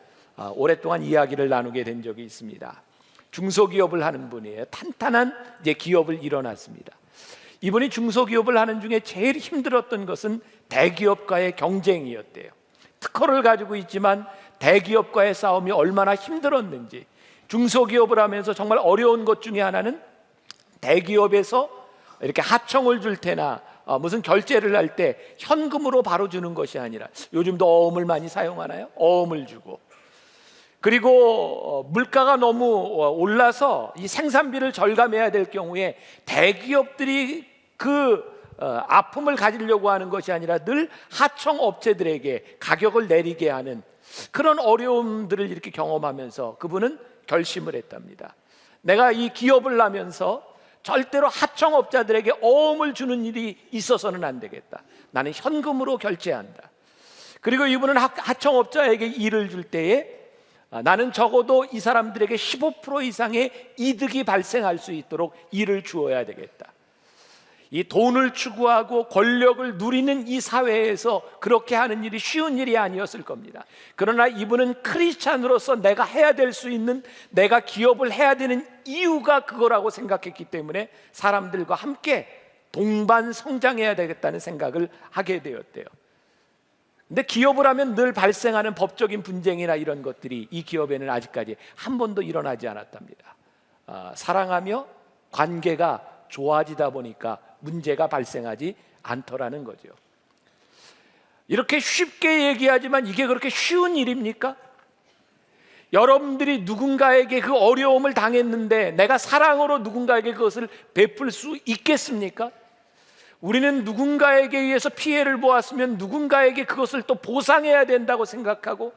오랫동안 이야기를 나누게 된 적이 있습니다. 중소기업을 하는 분이에요. 탄탄한 이제 기업을 일어났습니다. 이분이 중소기업을 하는 중에 제일 힘들었던 것은 대기업과의 경쟁이었대요. 특허를 가지고 있지만 대기업과의 싸움이 얼마나 힘들었는지, 중소기업을 하면서 정말 어려운 것 중에 하나는 대기업에서 이렇게 하청을 줄 때나 무슨 결제를 할 때 현금으로 바로 주는 것이 아니라, 요즘도 어음을 많이 사용하나요? 어음을 주고, 그리고 물가가 너무 올라서 이 생산비를 절감해야 될 경우에 대기업들이 그 아픔을 가지려고 하는 것이 아니라 늘 하청 업체들에게 가격을 내리게 하는 그런 어려움들을 이렇게 경험하면서 그분은 결심을 했답니다. 내가 이 기업을 하면서 절대로 하청업자들에게 어음을 주는 일이 있어서는 안 되겠다. 나는 현금으로 결제한다. 그리고 이분은 하청업자에게 일을 줄 때에 나는 적어도 이 사람들에게 15% 이상의 이득이 발생할 수 있도록 일을 주어야 되겠다. 이 돈을 추구하고 권력을 누리는 이 사회에서 그렇게 하는 일이 쉬운 일이 아니었을 겁니다. 그러나 이분은 크리스찬으로서 내가 해야 될 수 있는, 내가 기업을 해야 되는 이유가 그거라고 생각했기 때문에 사람들과 함께 동반 성장해야 되겠다는 생각을 하게 되었대요. 근데 기업을 하면 늘 발생하는 법적인 분쟁이나 이런 것들이 이 기업에는 아직까지 한 번도 일어나지 않았답니다. 사랑하며 관계가 좋아지다 보니까 문제가 발생하지 않더라는 거죠. 이렇게 쉽게 얘기하지만 이게 그렇게 쉬운 일입니까? 여러분들이 누군가에게 그 어려움을 당했는데 내가 사랑으로 누군가에게 그것을 베풀 수 있겠습니까? 우리는 누군가에게 의해서 피해를 보았으면 누군가에게 그것을 또 보상해야 된다고 생각하고,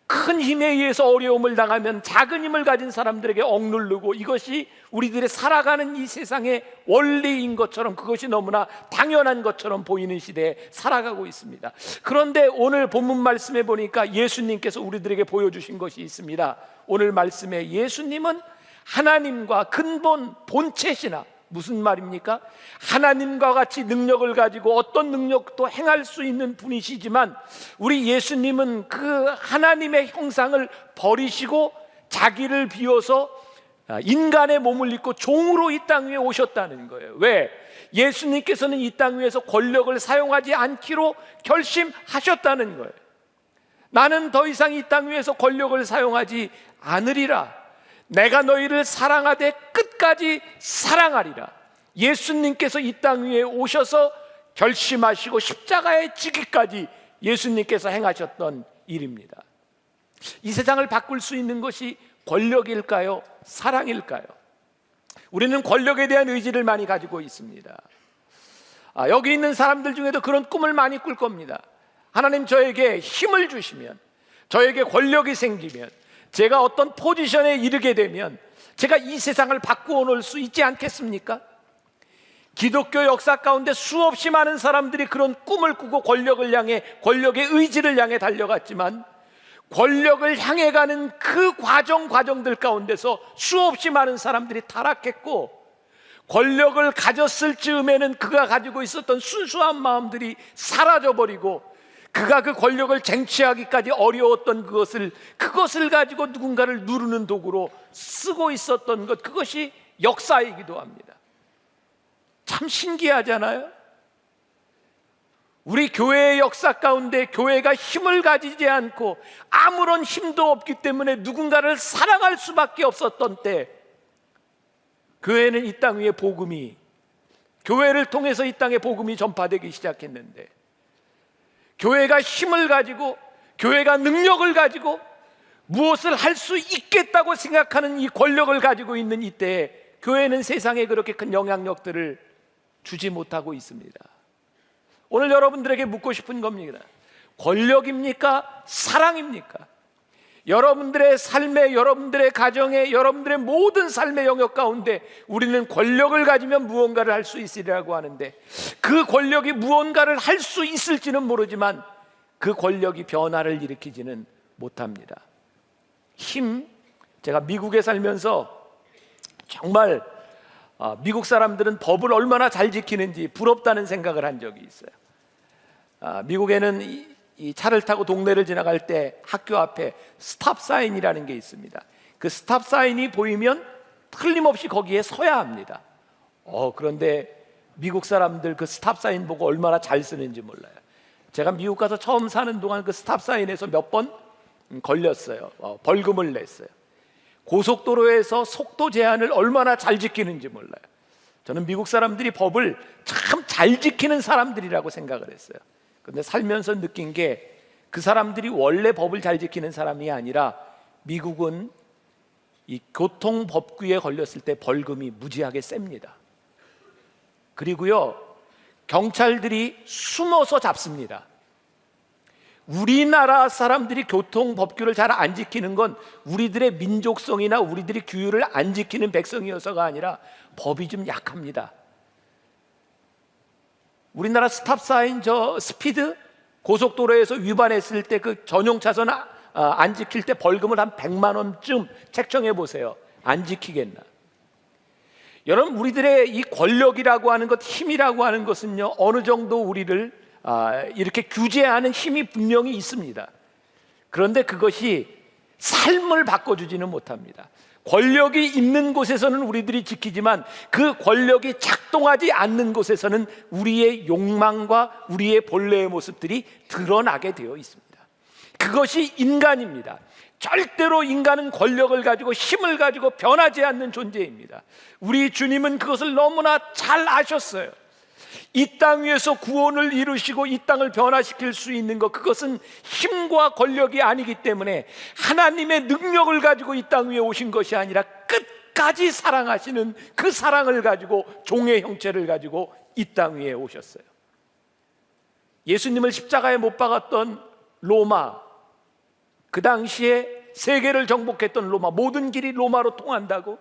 큰 힘에 의해서 어려움을 당하면 작은 힘을 가진 사람들에게 억누르고, 이것이 우리들의 살아가는 이 세상의 원리인 것처럼, 그것이 너무나 당연한 것처럼 보이는 시대에 살아가고 있습니다. 그런데 오늘 본문 말씀에 보니까 예수님께서 우리들에게 보여주신 것이 있습니다. 오늘 말씀에 예수님은 하나님과 근본 본체시나, 무슨 말입니까? 하나님과 같이 능력을 가지고 어떤 능력도 행할 수 있는 분이시지만 우리 예수님은 그 하나님의 형상을 버리시고 자기를 비워서 인간의 몸을 입고 종으로 이 땅 위에 오셨다는 거예요. 왜? 예수님께서는 이 땅 위에서 권력을 사용하지 않기로 결심하셨다는 거예요. 나는 더 이상 이 땅 위에서 권력을 사용하지 않으리라. 내가 너희를 사랑하되 끝까지 사랑하리라. 예수님께서 이 땅 위에 오셔서 결심하시고 십자가에 지기까지 예수님께서 행하셨던 일입니다. 이 세상을 바꿀 수 있는 것이 권력일까요? 사랑일까요? 우리는 권력에 대한 의지를 많이 가지고 있습니다. 여기 있는 사람들 중에도 그런 꿈을 많이 꿀 겁니다. 하나님 저에게 힘을 주시면, 저에게 권력이 생기면, 제가 어떤 포지션에 이르게 되면 제가 이 세상을 바꾸어 놓을 수 있지 않겠습니까? 기독교 역사 가운데 수없이 많은 사람들이 그런 꿈을 꾸고 권력을 향해, 권력의 의지를 향해 달려갔지만 권력을 향해 가는 그 과정들 가운데서 수없이 많은 사람들이 타락했고, 권력을 가졌을 즈음에는 그가 가지고 있었던 순수한 마음들이 사라져버리고, 그가 그 권력을 쟁취하기까지 어려웠던 그것을 가지고 누군가를 누르는 도구로 쓰고 있었던 것, 그것이 역사이기도 합니다. 참 신기하잖아요. 우리 교회의 역사 가운데 교회가 힘을 가지지 않고 아무런 힘도 없기 때문에 누군가를 사랑할 수밖에 없었던 때, 교회는 이 땅 위에 복음이, 교회를 통해서 이 땅에 복음이 전파되기 시작했는데, 교회가 힘을 가지고, 교회가 능력을 가지고 무엇을 할 수 있겠다고 생각하는 이 권력을 가지고 있는 이때에 교회는 세상에 그렇게 큰 영향력들을 주지 못하고 있습니다. 오늘 여러분들에게 묻고 싶은 겁니다. 권력입니까? 사랑입니까? 여러분들의 삶에, 여러분들의 가정에, 여러분들의 모든 삶의 영역 가운데 우리는 권력을 가지면 무언가를 할 수 있으리라고 하는데, 그 권력이 무언가를 할 수 있을지는 모르지만 그 권력이 변화를 일으키지는 못합니다. 제가 미국에 살면서 정말 미국 사람들은 법을 얼마나 잘 지키는지 부럽다는 생각을 한 적이 있어요. 미국에는 이 차를 타고 동네를 지나갈 때 학교 앞에 스탑 사인이라는 게 있습니다. 그 스탑 사인이 보이면 틀림없이 거기에 서야 합니다. 그런데 미국 사람들 그 스탑 사인 보고 얼마나 잘 쓰는지 몰라요. 제가 미국 가서 처음 사는 동안 그 스탑 사인에서 몇 번 걸렸어요. 벌금을 냈어요. 고속도로에서 속도 제한을 얼마나 잘 지키는지 몰라요. 저는 미국 사람들이 법을 참 잘 지키는 사람들이라고 생각을 했어요. 그런데 살면서 느낀 게, 그 사람들이 원래 법을 잘 지키는 사람이 아니라 미국은 이 교통법규에 걸렸을 때 벌금이 무지하게 셉니다. 그리고요, 경찰들이 숨어서 잡습니다. 우리나라 사람들이 교통법규를 잘 안 지키는 건 우리들의 민족성이나 우리들이 규율을 안 지키는 백성이어서가 아니라 법이 좀 약합니다. 우리나라 스탑사인, 스피드 고속도로에서 위반했을 때 그 전용 차선 안 지킬 때 벌금을 한 100만 원쯤 책정해 보세요. 안 지키겠나? 여러분, 우리들의 이 권력이라고 하는 것, 힘이라고 하는 것은요, 어느 정도 우리를 이렇게 규제하는 힘이 분명히 있습니다. 그런데 그것이 삶을 바꿔주지는 못합니다. 권력이 있는 곳에서는 우리들이 지키지만 그 권력이 작동하지 않는 곳에서는 우리의 욕망과 우리의 본래의 모습들이 드러나게 되어 있습니다. 그것이 인간입니다. 절대로 인간은 권력을 가지고 힘을 가지고 변하지 않는 존재입니다. 우리 주님은 그것을 너무나 잘 아셨어요. 이 땅 위에서 구원을 이루시고 이 땅을 변화시킬 수 있는 것, 그것은 힘과 권력이 아니기 때문에 하나님의 능력을 가지고 이 땅 위에 오신 것이 아니라 끝까지 사랑하시는 그 사랑을 가지고, 종의 형체를 가지고 이 땅 위에 오셨어요. 예수님을 십자가에 못 박았던 로마, 그 당시에 세계를 정복했던 로마, 모든 길이 로마로 통한다고,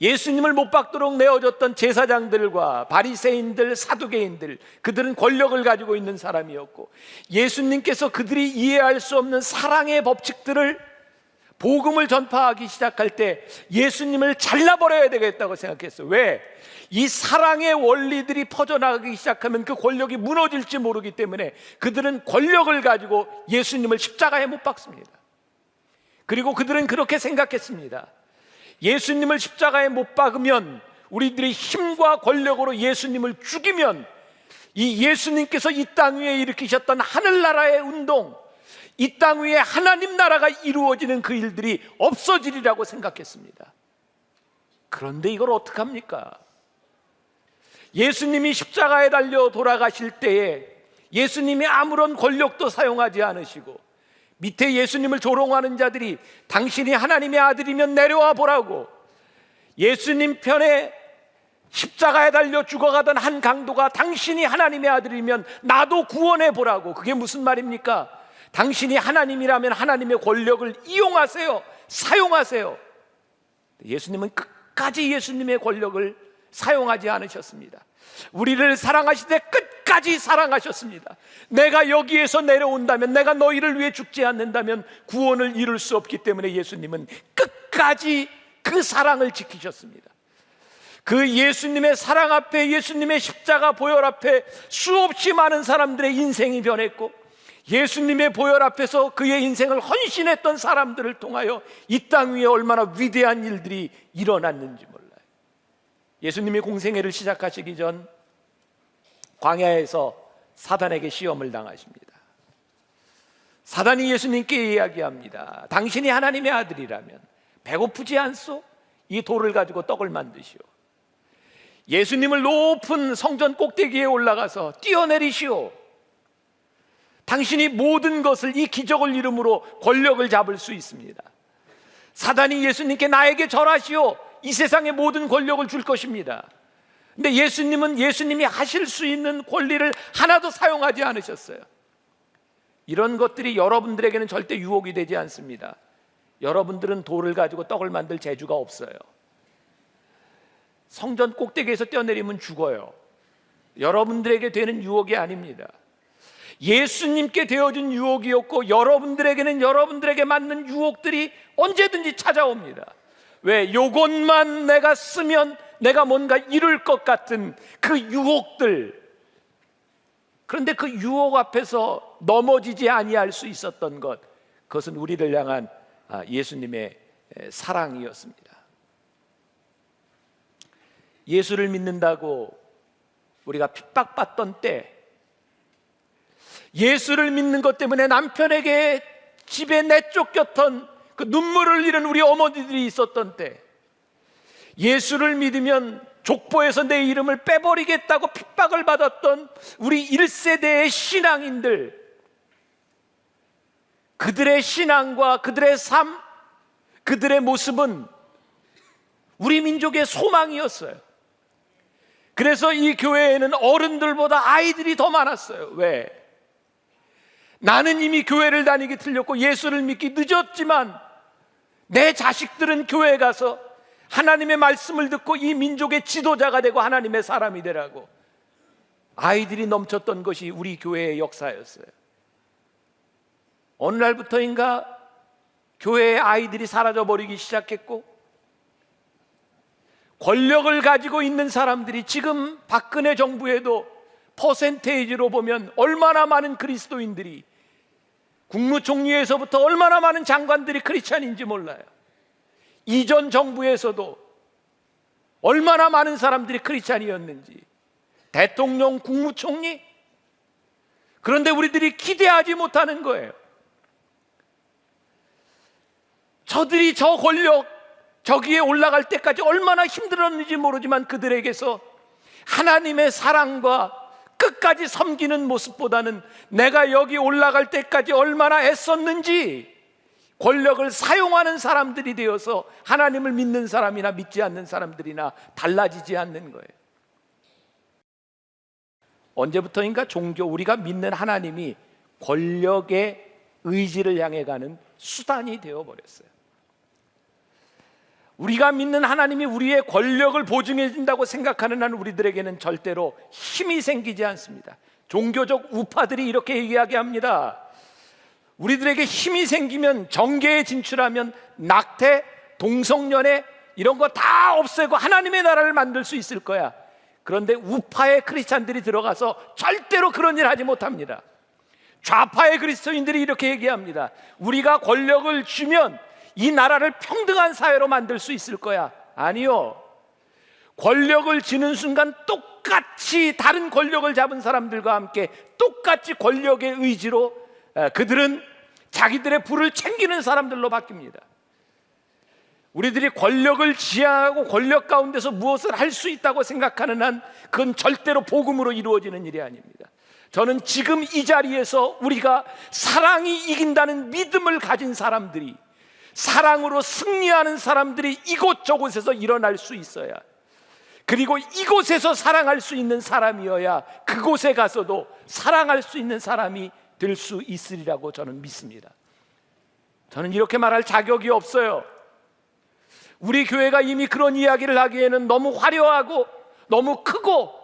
예수님을 못 박도록 내어줬던 제사장들과 바리새인들, 사두개인들, 그들은 권력을 가지고 있는 사람이었고, 예수님께서 그들이 이해할 수 없는 사랑의 법칙들을, 복음을 전파하기 시작할 때 예수님을 잘라버려야 되겠다고 생각했어요. 왜? 이 사랑의 원리들이 퍼져나가기 시작하면 그 권력이 무너질지 모르기 때문에 그들은 권력을 가지고 예수님을 십자가에 못 박습니다. 그리고 그들은 그렇게 생각했습니다. 예수님을 십자가에 못 박으면, 우리들이 힘과 권력으로 예수님을 죽이면 이 예수님께서 이 땅 위에 일으키셨던 하늘나라의 운동, 이 땅 위에 하나님 나라가 이루어지는 그 일들이 없어지리라고 생각했습니다. 그런데 이걸 어떡합니까? 예수님이 십자가에 달려 돌아가실 때에 예수님이 아무런 권력도 사용하지 않으시고 밑에 예수님을 조롱하는 자들이 당신이 하나님의 아들이면 내려와 보라고, 예수님 편에 십자가에 달려 죽어가던 한 강도가 당신이 하나님의 아들이면 나도 구원해 보라고. 그게 무슨 말입니까? 당신이 하나님이라면 하나님의 권력을 이용하세요, 사용하세요. 예수님은 끝까지 예수님의 권력을 사용하지 않으셨습니다. 우리를 사랑하시되 끝까지 사랑하셨습니다. 내가 여기에서 내려온다면, 내가 너희를 위해 죽지 않는다면 구원을 이룰 수 없기 때문에 예수님은 끝까지 그 사랑을 지키셨습니다. 그 예수님의 사랑 앞에, 예수님의 십자가 보혈 앞에 수없이 많은 사람들의 인생이 변했고, 예수님의 보혈 앞에서 그의 인생을 헌신했던 사람들을 통하여 이 땅 위에 얼마나 위대한 일들이 일어났는지 몰라요. 예수님이 공생애를 시작하시기 전 광야에서 사단에게 시험을 당하십니다. 사단이 예수님께 이야기합니다. 당신이 하나님의 아들이라면 배고프지 않소? 이 돌을 가지고 떡을 만드시오. 예수님을 높은 성전 꼭대기에 올라가서 뛰어내리시오. 당신이 모든 것을, 이 기적을 이름으로 권력을 잡을 수 있습니다. 사단이 예수님께 나에게 절하시오, 이 세상의 모든 권력을 줄 것입니다. 근데 예수님은 예수님이 하실 수 있는 권리를 하나도 사용하지 않으셨어요. 이런 것들이 여러분들에게는 절대 유혹이 되지 않습니다. 여러분들은 돌을 가지고 떡을 만들 재주가 없어요. 성전 꼭대기에서 뛰어내리면 죽어요. 여러분들에게 되는 유혹이 아닙니다. 예수님께 되어진 유혹이었고, 여러분들에게는 여러분들에게 맞는 유혹들이 언제든지 찾아옵니다. 왜? 요것만 내가 쓰면 내가 뭔가 이룰 것 같은 그 유혹들. 그런데 그 유혹 앞에서 넘어지지 아니할 수 있었던 것, 그것은 우리를 향한 예수님의 사랑이었습니다. 예수를 믿는다고 우리가 핍박받던 때, 예수를 믿는 것 때문에 남편에게 집에 내쫓겼던 그 눈물을 잃은 우리 어머니들이 있었던 때, 예수를 믿으면 족보에서 내 이름을 빼버리겠다고 핍박을 받았던 우리 1세대의 신앙인들, 그들의 신앙과 그들의 삶, 그들의 모습은 우리 민족의 소망이었어요. 그래서 이 교회에는 어른들보다 아이들이 더 많았어요. 왜? 나는 이미 교회를 다니기 틀렸고 예수를 믿기 늦었지만 내 자식들은 교회에 가서 하나님의 말씀을 듣고 이 민족의 지도자가 되고 하나님의 사람이 되라고 아이들이 넘쳤던 것이 우리 교회의 역사였어요. 어느 날부터인가 교회의 아이들이 사라져버리기 시작했고, 권력을 가지고 있는 사람들이, 지금 박근혜 정부에도 퍼센테이지로 보면 얼마나 많은 그리스도인들이, 국무총리에서부터 얼마나 많은 장관들이 크리스찬인지 몰라요. 이전 정부에서도 얼마나 많은 사람들이 크리스찬이었는지, 대통령, 국무총리. 그런데 우리들이 기대하지 못하는 거예요. 저들이 저 권력, 저기에 올라갈 때까지 얼마나 힘들었는지 모르지만 그들에게서 하나님의 사랑과 끝까지 섬기는 모습보다는 내가 여기 올라갈 때까지 얼마나 애썼는지, 권력을 사용하는 사람들이 되어서 하나님을 믿는 사람이나 믿지 않는 사람들이나 달라지지 않는 거예요. 언제부터인가 우리가 믿는 하나님이 권력의 의지를 향해 가는 수단이 되어버렸어요. 우리가 믿는 하나님이 우리의 권력을 보증해 준다고 생각하는 한 우리들에게는 절대로 힘이 생기지 않습니다. 종교적 우파들이 이렇게 이야기합니다. 우리들에게 힘이 생기면, 정계에 진출하면 낙태, 동성연애 이런 거 다 없애고 하나님의 나라를 만들 수 있을 거야. 그런데 우파의 크리스찬들이 들어가서 절대로 그런 일 하지 못합니다. 좌파의 그리스도인들이 이렇게 얘기합니다. 우리가 권력을 주면 이 나라를 평등한 사회로 만들 수 있을 거야. 아니요. 권력을 쥐는 순간 똑같이 다른 권력을 잡은 사람들과 함께 똑같이 권력의 의지로 그들은 자기들의 부를 챙기는 사람들로 바뀝니다. 우리들이 권력을 지향하고 권력 가운데서 무엇을 할 수 있다고 생각하는 한 그건 절대로 복음으로 이루어지는 일이 아닙니다. 저는 지금 이 자리에서 우리가 사랑이 이긴다는 믿음을 가진 사람들이, 사랑으로 승리하는 사람들이 이곳저곳에서 일어날 수 있어야, 그리고 이곳에서 사랑할 수 있는 사람이어야 그곳에 가서도 사랑할 수 있는 사람이 될 수 있으리라고 저는 믿습니다. 저는 이렇게 말할 자격이 없어요. 우리 교회가 이미 그런 이야기를 하기에는 너무 화려하고 너무 크고,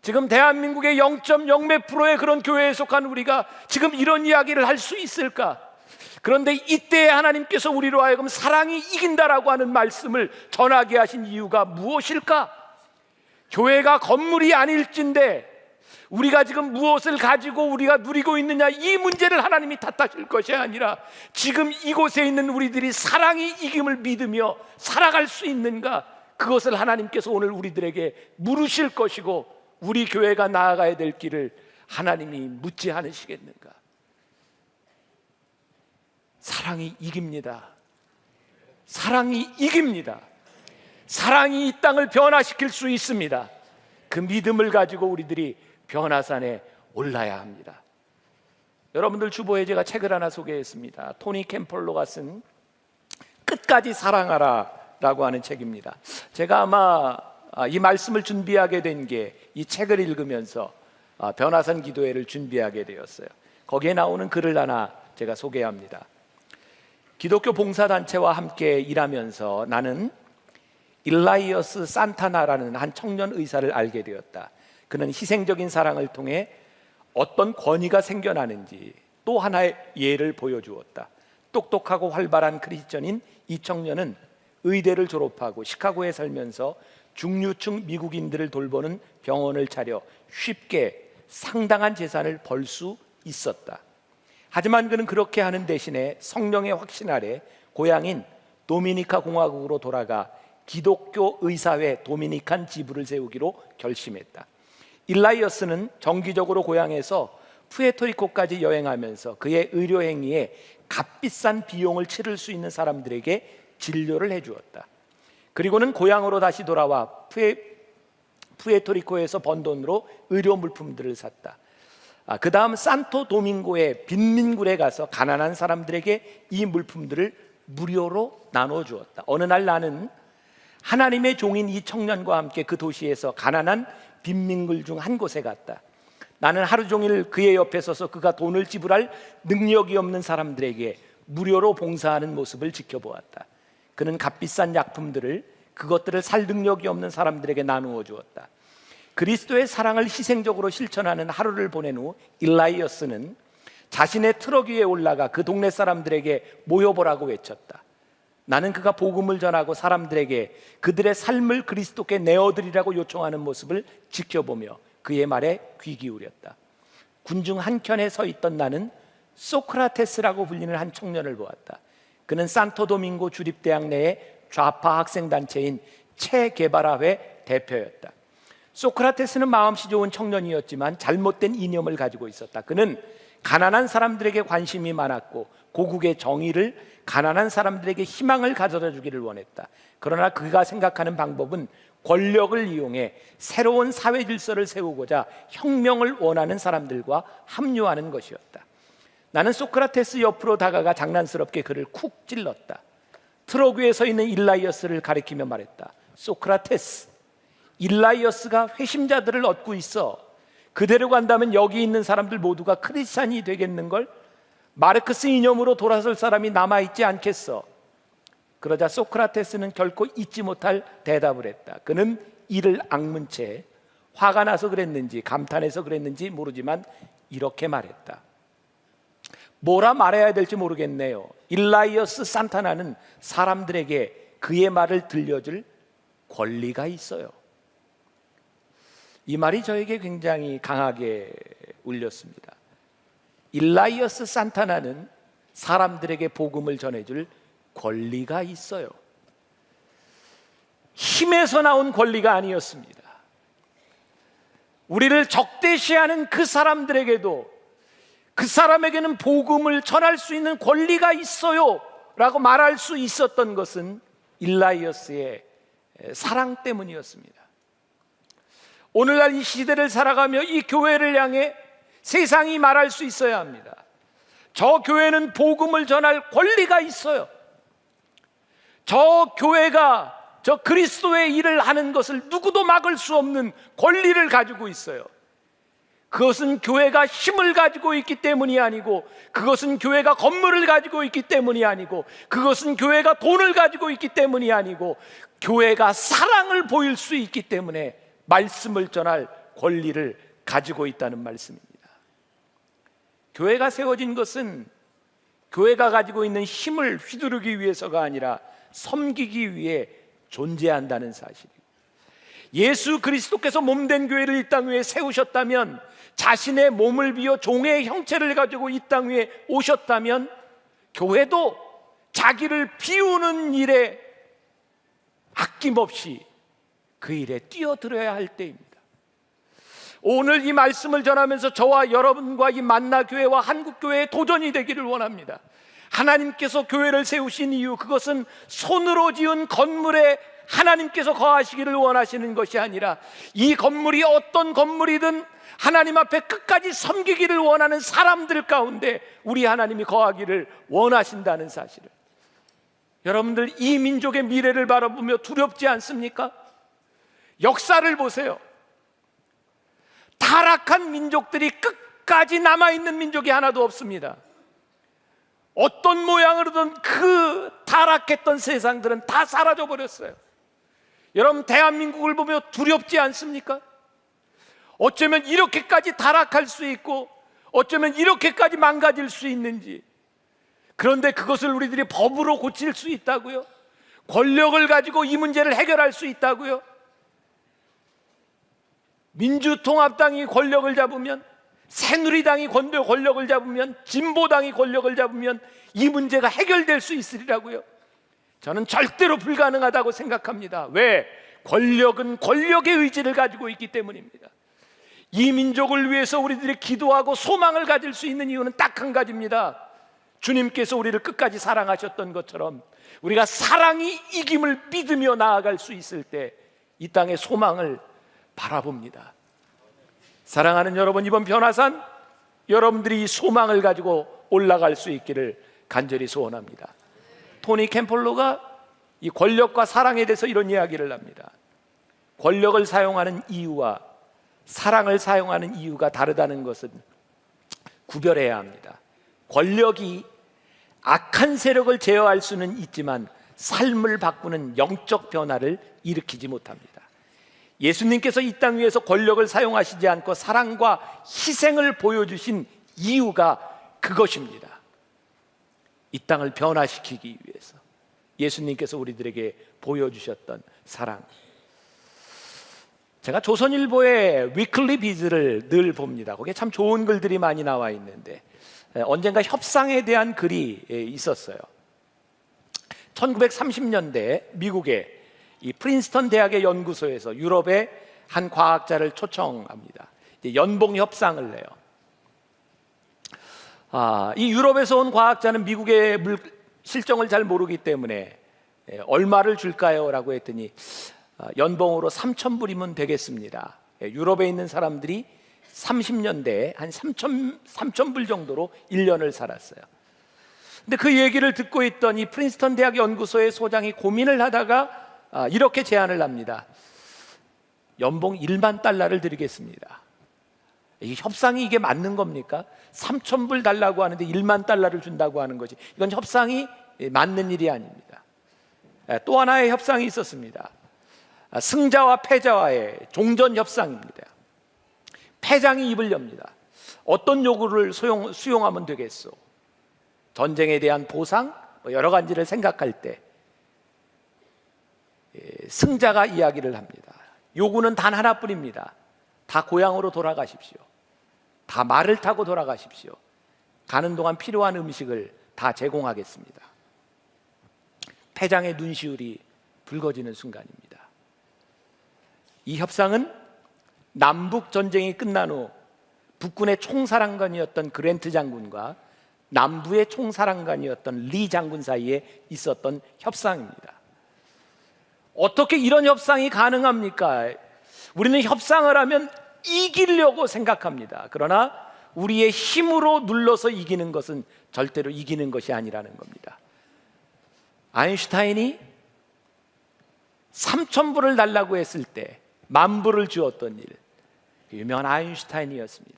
지금 대한민국의 0.0몇 프로의 그런 교회에 속한 우리가 지금 이런 이야기를 할 수 있을까? 그런데 이때 하나님께서 우리로 하여금 사랑이 이긴다라고 하는 말씀을 전하게 하신 이유가 무엇일까? 교회가 건물이 아닐진데 우리가 지금 무엇을 가지고 우리가 누리고 있느냐, 이 문제를 하나님이 탓하실 것이 아니라 지금 이곳에 있는 우리들이 사랑이 이김을 믿으며 살아갈 수 있는가, 그것을 하나님께서 오늘 우리들에게 물으실 것이고, 우리 교회가 나아가야 될 길을 하나님이 묻지 않으시겠는가? 사랑이 이깁니다. 사랑이 이깁니다. 사랑이 이 땅을 변화시킬 수 있습니다. 그 믿음을 가지고 우리들이 변화산에 올라야 합니다. 여러분들 주보에 제가 책을 하나 소개했습니다. 토니 캠펄로가 쓴 끝까지 사랑하라 라고 하는 책입니다. 제가 아마 이 말씀을 준비하게 된 게 이 책을 읽으면서 변화산 기도회를 준비하게 되었어요. 거기에 나오는 글을 하나 제가 소개합니다. 기독교 봉사단체와 함께 일하면서 나는 일라이어스 산타나라는 한 청년 의사를 알게 되었다. 그는 희생적인 사랑을 통해 어떤 권위가 생겨나는지 또 하나의 예를 보여주었다. 똑똑하고 활발한 크리스천인 이 청년은 의대를 졸업하고 시카고에 살면서 중류층 미국인들을 돌보는 병원을 차려 쉽게 상당한 재산을 벌 수 있었다. 하지만 그는 그렇게 하는 대신에 성령의 확신 아래 고향인 도미니카 공화국으로 돌아가 기독교 의사회 도미니칸 지부를 세우기로 결심했다. 일라이어스는 정기적으로 고향에서 푸에토리코까지 여행하면서 그의 의료 행위에 값비싼 비용을 치를 수 있는 사람들에게 진료를 해주었다. 그리고는 고향으로 다시 돌아와 푸에토리코에서 번 돈으로 의료 물품들을 샀다. 그 다음 산토 도밍고의 빈민굴에 가서 가난한 사람들에게 이 물품들을 무료로 나눠주었다. 어느 날 나는 하나님의 종인 이 청년과 함께 그 도시에서 가난한 빈민굴 중 한 곳에 갔다. 나는 하루 종일 그의 옆에 서서 그가 돈을 지불할 능력이 없는 사람들에게 무료로 봉사하는 모습을 지켜보았다. 그는 값비싼 약품들을, 그것들을 살 능력이 없는 사람들에게 나누어 주었다. 그리스도의 사랑을 희생적으로 실천하는 하루를 보낸 후 일라이어스는 자신의 트럭 위에 올라가 그 동네 사람들에게 모여보라고 외쳤다. 나는 그가 복음을 전하고 사람들에게 그들의 삶을 그리스도께 내어드리라고 요청하는 모습을 지켜보며 그의 말에 귀 기울였다. 군중 한켠에 서 있던 나는 소크라테스라고 불리는 한 청년을 보았다. 그는 산토도밍고 주립대학 내의 좌파 학생단체인 체게바라회 대표였다. 소크라테스는 마음씨 좋은 청년이었지만 잘못된 이념을 가지고 있었다. 그는 가난한 사람들에게 관심이 많았고 고국의 정의를, 가난한 사람들에게 희망을 가져다 주기를 원했다. 그러나 그가 생각하는 방법은 권력을 이용해 새로운 사회 질서를 세우고자 혁명을 원하는 사람들과 합류하는 것이었다. 나는 소크라테스 옆으로 다가가 장난스럽게 그를 쿡 찔렀다. 트럭 위에 서 있는 일라이어스를 가리키며 말했다. 소크라테스, 일라이어스가 회심자들을 얻고 있어. 그대로 간다면 여기 있는 사람들 모두가 크리스찬이 되겠는걸? 마르크스 이념으로 돌아설 사람이 남아있지 않겠어. 그러자 소크라테스는 결코 잊지 못할 대답을 했다. 그는 이를 악문 채 화가 나서 그랬는지 감탄해서 그랬는지 모르지만 이렇게 말했다. 뭐라 말해야 될지 모르겠네요. 일라이어스 산타나는 사람들에게 그의 말을 들려줄 권리가 있어요. 이 말이 저에게 굉장히 강하게 울렸습니다. 일라이어스 산타나는 사람들에게 복음을 전해줄 권리가 있어요. 힘에서 나온 권리가 아니었습니다. 우리를 적대시하는 그 사람들에게도 그 사람에게는 복음을 전할 수 있는 권리가 있어요 라고 말할 수 있었던 것은 일라이어스의 사랑 때문이었습니다. 오늘날 이 시대를 살아가며 이 교회를 향해 세상이 말할 수 있어야 합니다. 저 교회는 복음을 전할 권리가 있어요. 저 교회가 저 그리스도의 일을 하는 것을 누구도 막을 수 없는 권리를 가지고 있어요. 그것은 교회가 힘을 가지고 있기 때문이 아니고, 그것은 교회가 건물을 가지고 있기 때문이 아니고, 그것은 교회가 돈을 가지고 있기 때문이 아니고, 교회가 사랑을 보일 수 있기 때문에 말씀을 전할 권리를 가지고 있다는 말씀입니다. 교회가 세워진 것은 교회가 가지고 있는 힘을 휘두르기 위해서가 아니라 섬기기 위해 존재한다는 사실이에요. 예수 그리스도께서 몸된 교회를 이 땅 위에 세우셨다면, 자신의 몸을 비워 종의 형체를 가지고 이 땅 위에 오셨다면, 교회도 자기를 비우는 일에 아낌없이 그 일에 뛰어들어야 할 때입니다. 오늘 이 말씀을 전하면서 저와 여러분과 이 만나교회와 한국교회의 도전이 되기를 원합니다. 하나님께서 교회를 세우신 이유, 그것은 손으로 지은 건물에 하나님께서 거하시기를 원하시는 것이 아니라, 이 건물이 어떤 건물이든 하나님 앞에 끝까지 섬기기를 원하는 사람들 가운데 우리 하나님이 거하기를 원하신다는 사실을, 여러분들 이 민족의 미래를 바라보며 두렵지 않습니까? 역사를 보세요. 타락한 민족들이 끝까지 남아있는 민족이 하나도 없습니다. 어떤 모양으로든 그 타락했던 세상들은 다 사라져버렸어요. 여러분, 대한민국을 보며 두렵지 않습니까? 어쩌면 이렇게까지 타락할 수 있고, 어쩌면 이렇게까지 망가질 수 있는지. 그런데 그것을 우리들이 법으로 고칠 수 있다고요? 권력을 가지고 이 문제를 해결할 수 있다고요? 민주통합당이 권력을 잡으면, 새누리당이 권력을 잡으면, 진보당이 권력을 잡으면 이 문제가 해결될 수 있으리라고요? 저는 절대로 불가능하다고 생각합니다. 왜? 권력은 권력의 의지를 가지고 있기 때문입니다. 이 민족을 위해서 우리들이 기도하고 소망을 가질 수 있는 이유는 딱 한 가지입니다. 주님께서 우리를 끝까지 사랑하셨던 것처럼 우리가 사랑이 이김을 믿으며 나아갈 수 있을 때 이 땅의 소망을 바라봅니다. 사랑하는 여러분, 이번 변화산 여러분들이 이 소망을 가지고 올라갈 수 있기를 간절히 소원합니다. 토니 캠폴로가 이 권력과 사랑에 대해서 이런 이야기를 합니다. 권력을 사용하는 이유와 사랑을 사용하는 이유가 다르다는 것은 구별해야 합니다. 권력이 악한 세력을 제어할 수는 있지만 삶을 바꾸는 영적 변화를 일으키지 못합니다. 예수님께서 이 땅 위에서 권력을 사용하시지 않고 사랑과 희생을 보여주신 이유가 그것입니다. 이 땅을 변화시키기 위해서 예수님께서 우리들에게 보여주셨던 사랑. 제가 조선일보의 위클리 비즈를 늘 봅니다. 거기에 참 좋은 글들이 많이 나와 있는데, 언젠가 협상에 대한 글이 있었어요. 1930년대 미국의 이 프린스턴 대학의 연구소에서 유럽의 한 과학자를 초청합니다. 연봉 협상을 내요. 이 유럽에서 온 과학자는 미국의 실정을 잘 모르기 때문에 얼마를 줄까요? 라고 했더니 연봉으로 3,000불이면 되겠습니다. 유럽에 있는 사람들이 30년대에 한 3,000불 정도로 1년을 살았어요. 근데 그 얘기를 듣고 있던 이 프린스턴 대학 연구소의 소장이 고민을 하다가 이렇게 제안을 합니다. 연봉 1만 달러를 드리겠습니다. 이 협상이 이게 맞는 겁니까? 3,000불 달라고 하는데 1만 달러를 준다고 하는 거지. 이건 협상이 맞는 일이 아닙니다. 또 하나의 협상이 있었습니다. 승자와 패자와의 종전 협상입니다. 패장이 입을 엽니다. 어떤 요구를 수용하면 되겠소? 전쟁에 대한 보상, 여러 가지를 생각할 때 승자가 이야기를 합니다. 요구는 단 하나뿐입니다. 다 고향으로 돌아가십시오. 다 말을 타고 돌아가십시오. 가는 동안 필요한 음식을 다 제공하겠습니다. 패장의 눈시울이 붉어지는 순간입니다. 이 협상은 남북 전쟁이 끝난 후 북군의 총사령관이었던 그랜트 장군과 남부의 총사령관이었던 리 장군 사이에 있었던 협상입니다. 어떻게 이런 협상이 가능합니까? 우리는 협상을 하면 이기려고 생각합니다. 그러나 우리의 힘으로 눌러서 이기는 것은 절대로 이기는 것이 아니라는 겁니다. 아인슈타인이 3,000불을 달라고 했을 때 10,000불을 주었던 일, 유명한 아인슈타인이었습니다.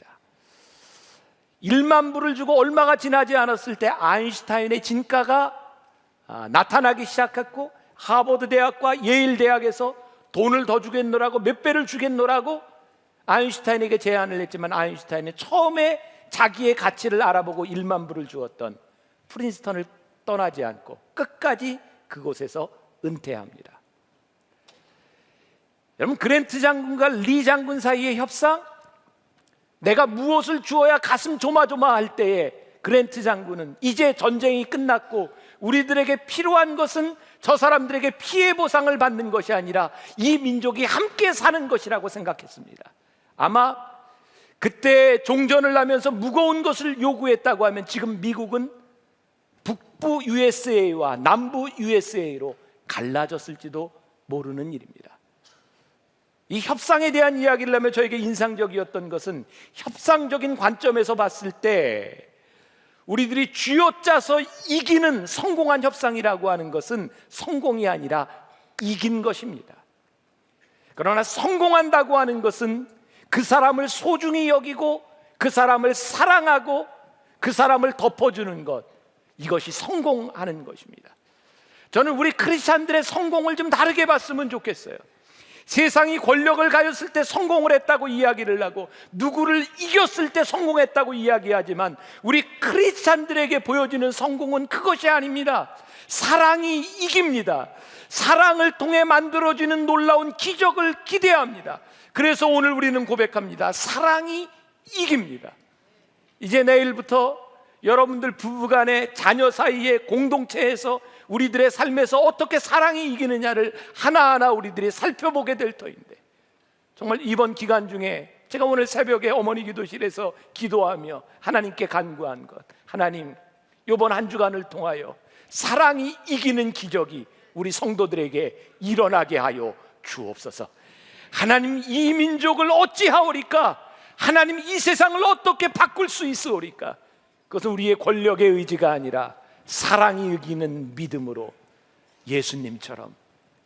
10,000,000불을 주고 얼마가 지나지 않았을 때 아인슈타인의 진가가 나타나기 시작했고, 하버드 대학과 예일 대학에서 돈을 더 주겠노라고, 몇 배를 주겠노라고 아인슈타인에게 제안을 했지만, 아인슈타인은 처음에 자기의 가치를 알아보고 10,000,000불을 주었던 프린스턴을 떠나지 않고 끝까지 그곳에서 은퇴합니다. 여러분, 그랜트 장군과 리 장군 사이의 협상, 내가 무엇을 주어야 가슴 조마조마할 때에 그랜트 장군은 이제 전쟁이 끝났고 우리들에게 필요한 것은 저 사람들에게 피해 보상을 받는 것이 아니라 이 민족이 함께 사는 것이라고 생각했습니다. 아마 그때 종전을 하면서 무거운 것을 요구했다고 하면 지금 미국은 북부 USA와 남부 USA로 갈라졌을지도 모르는 일입니다. 이 협상에 대한 이야기를 하면 저에게 인상적이었던 것은, 협상적인 관점에서 봤을 때 우리들이 쥐어짜서 이기는 성공한 협상이라고 하는 것은 성공이 아니라 이긴 것입니다. 그러나 성공한다고 하는 것은 그 사람을 소중히 여기고 그 사람을 사랑하고 그 사람을 덮어주는 것, 이것이 성공하는 것입니다. 저는 우리 크리스찬들의 성공을 좀 다르게 봤으면 좋겠어요. 세상이 권력을 가졌을 때 성공을 했다고 이야기를 하고 누구를 이겼을 때 성공했다고 이야기하지만, 우리 크리스찬들에게 보여지는 성공은 그것이 아닙니다. 사랑이 이깁니다. 사랑을 통해 만들어지는 놀라운 기적을 기대합니다. 그래서 오늘 우리는 고백합니다. 사랑이 이깁니다. 이제 내일부터 여러분들 부부간의 자녀 사이의 공동체에서 우리들의 삶에서 어떻게 사랑이 이기느냐를 하나하나 우리들이 살펴보게 될 터인데, 정말 이번 기간 중에 제가 오늘 새벽에 어머니 기도실에서 기도하며 하나님께 간구한 것, 하나님, 이번 한 주간을 통하여 사랑이 이기는 기적이 우리 성도들에게 일어나게 하여 주옵소서. 하나님, 이 민족을 어찌하오리까? 하나님, 이 세상을 어떻게 바꿀 수 있으오리까? 그것은 우리의 권력의 의지가 아니라 사랑이 이기는 믿음으로 예수님처럼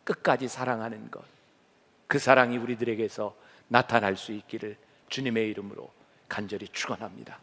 끝까지 사랑하는 것, 그 사랑이 우리들에게서 나타날 수 있기를 주님의 이름으로 간절히 축원합니다.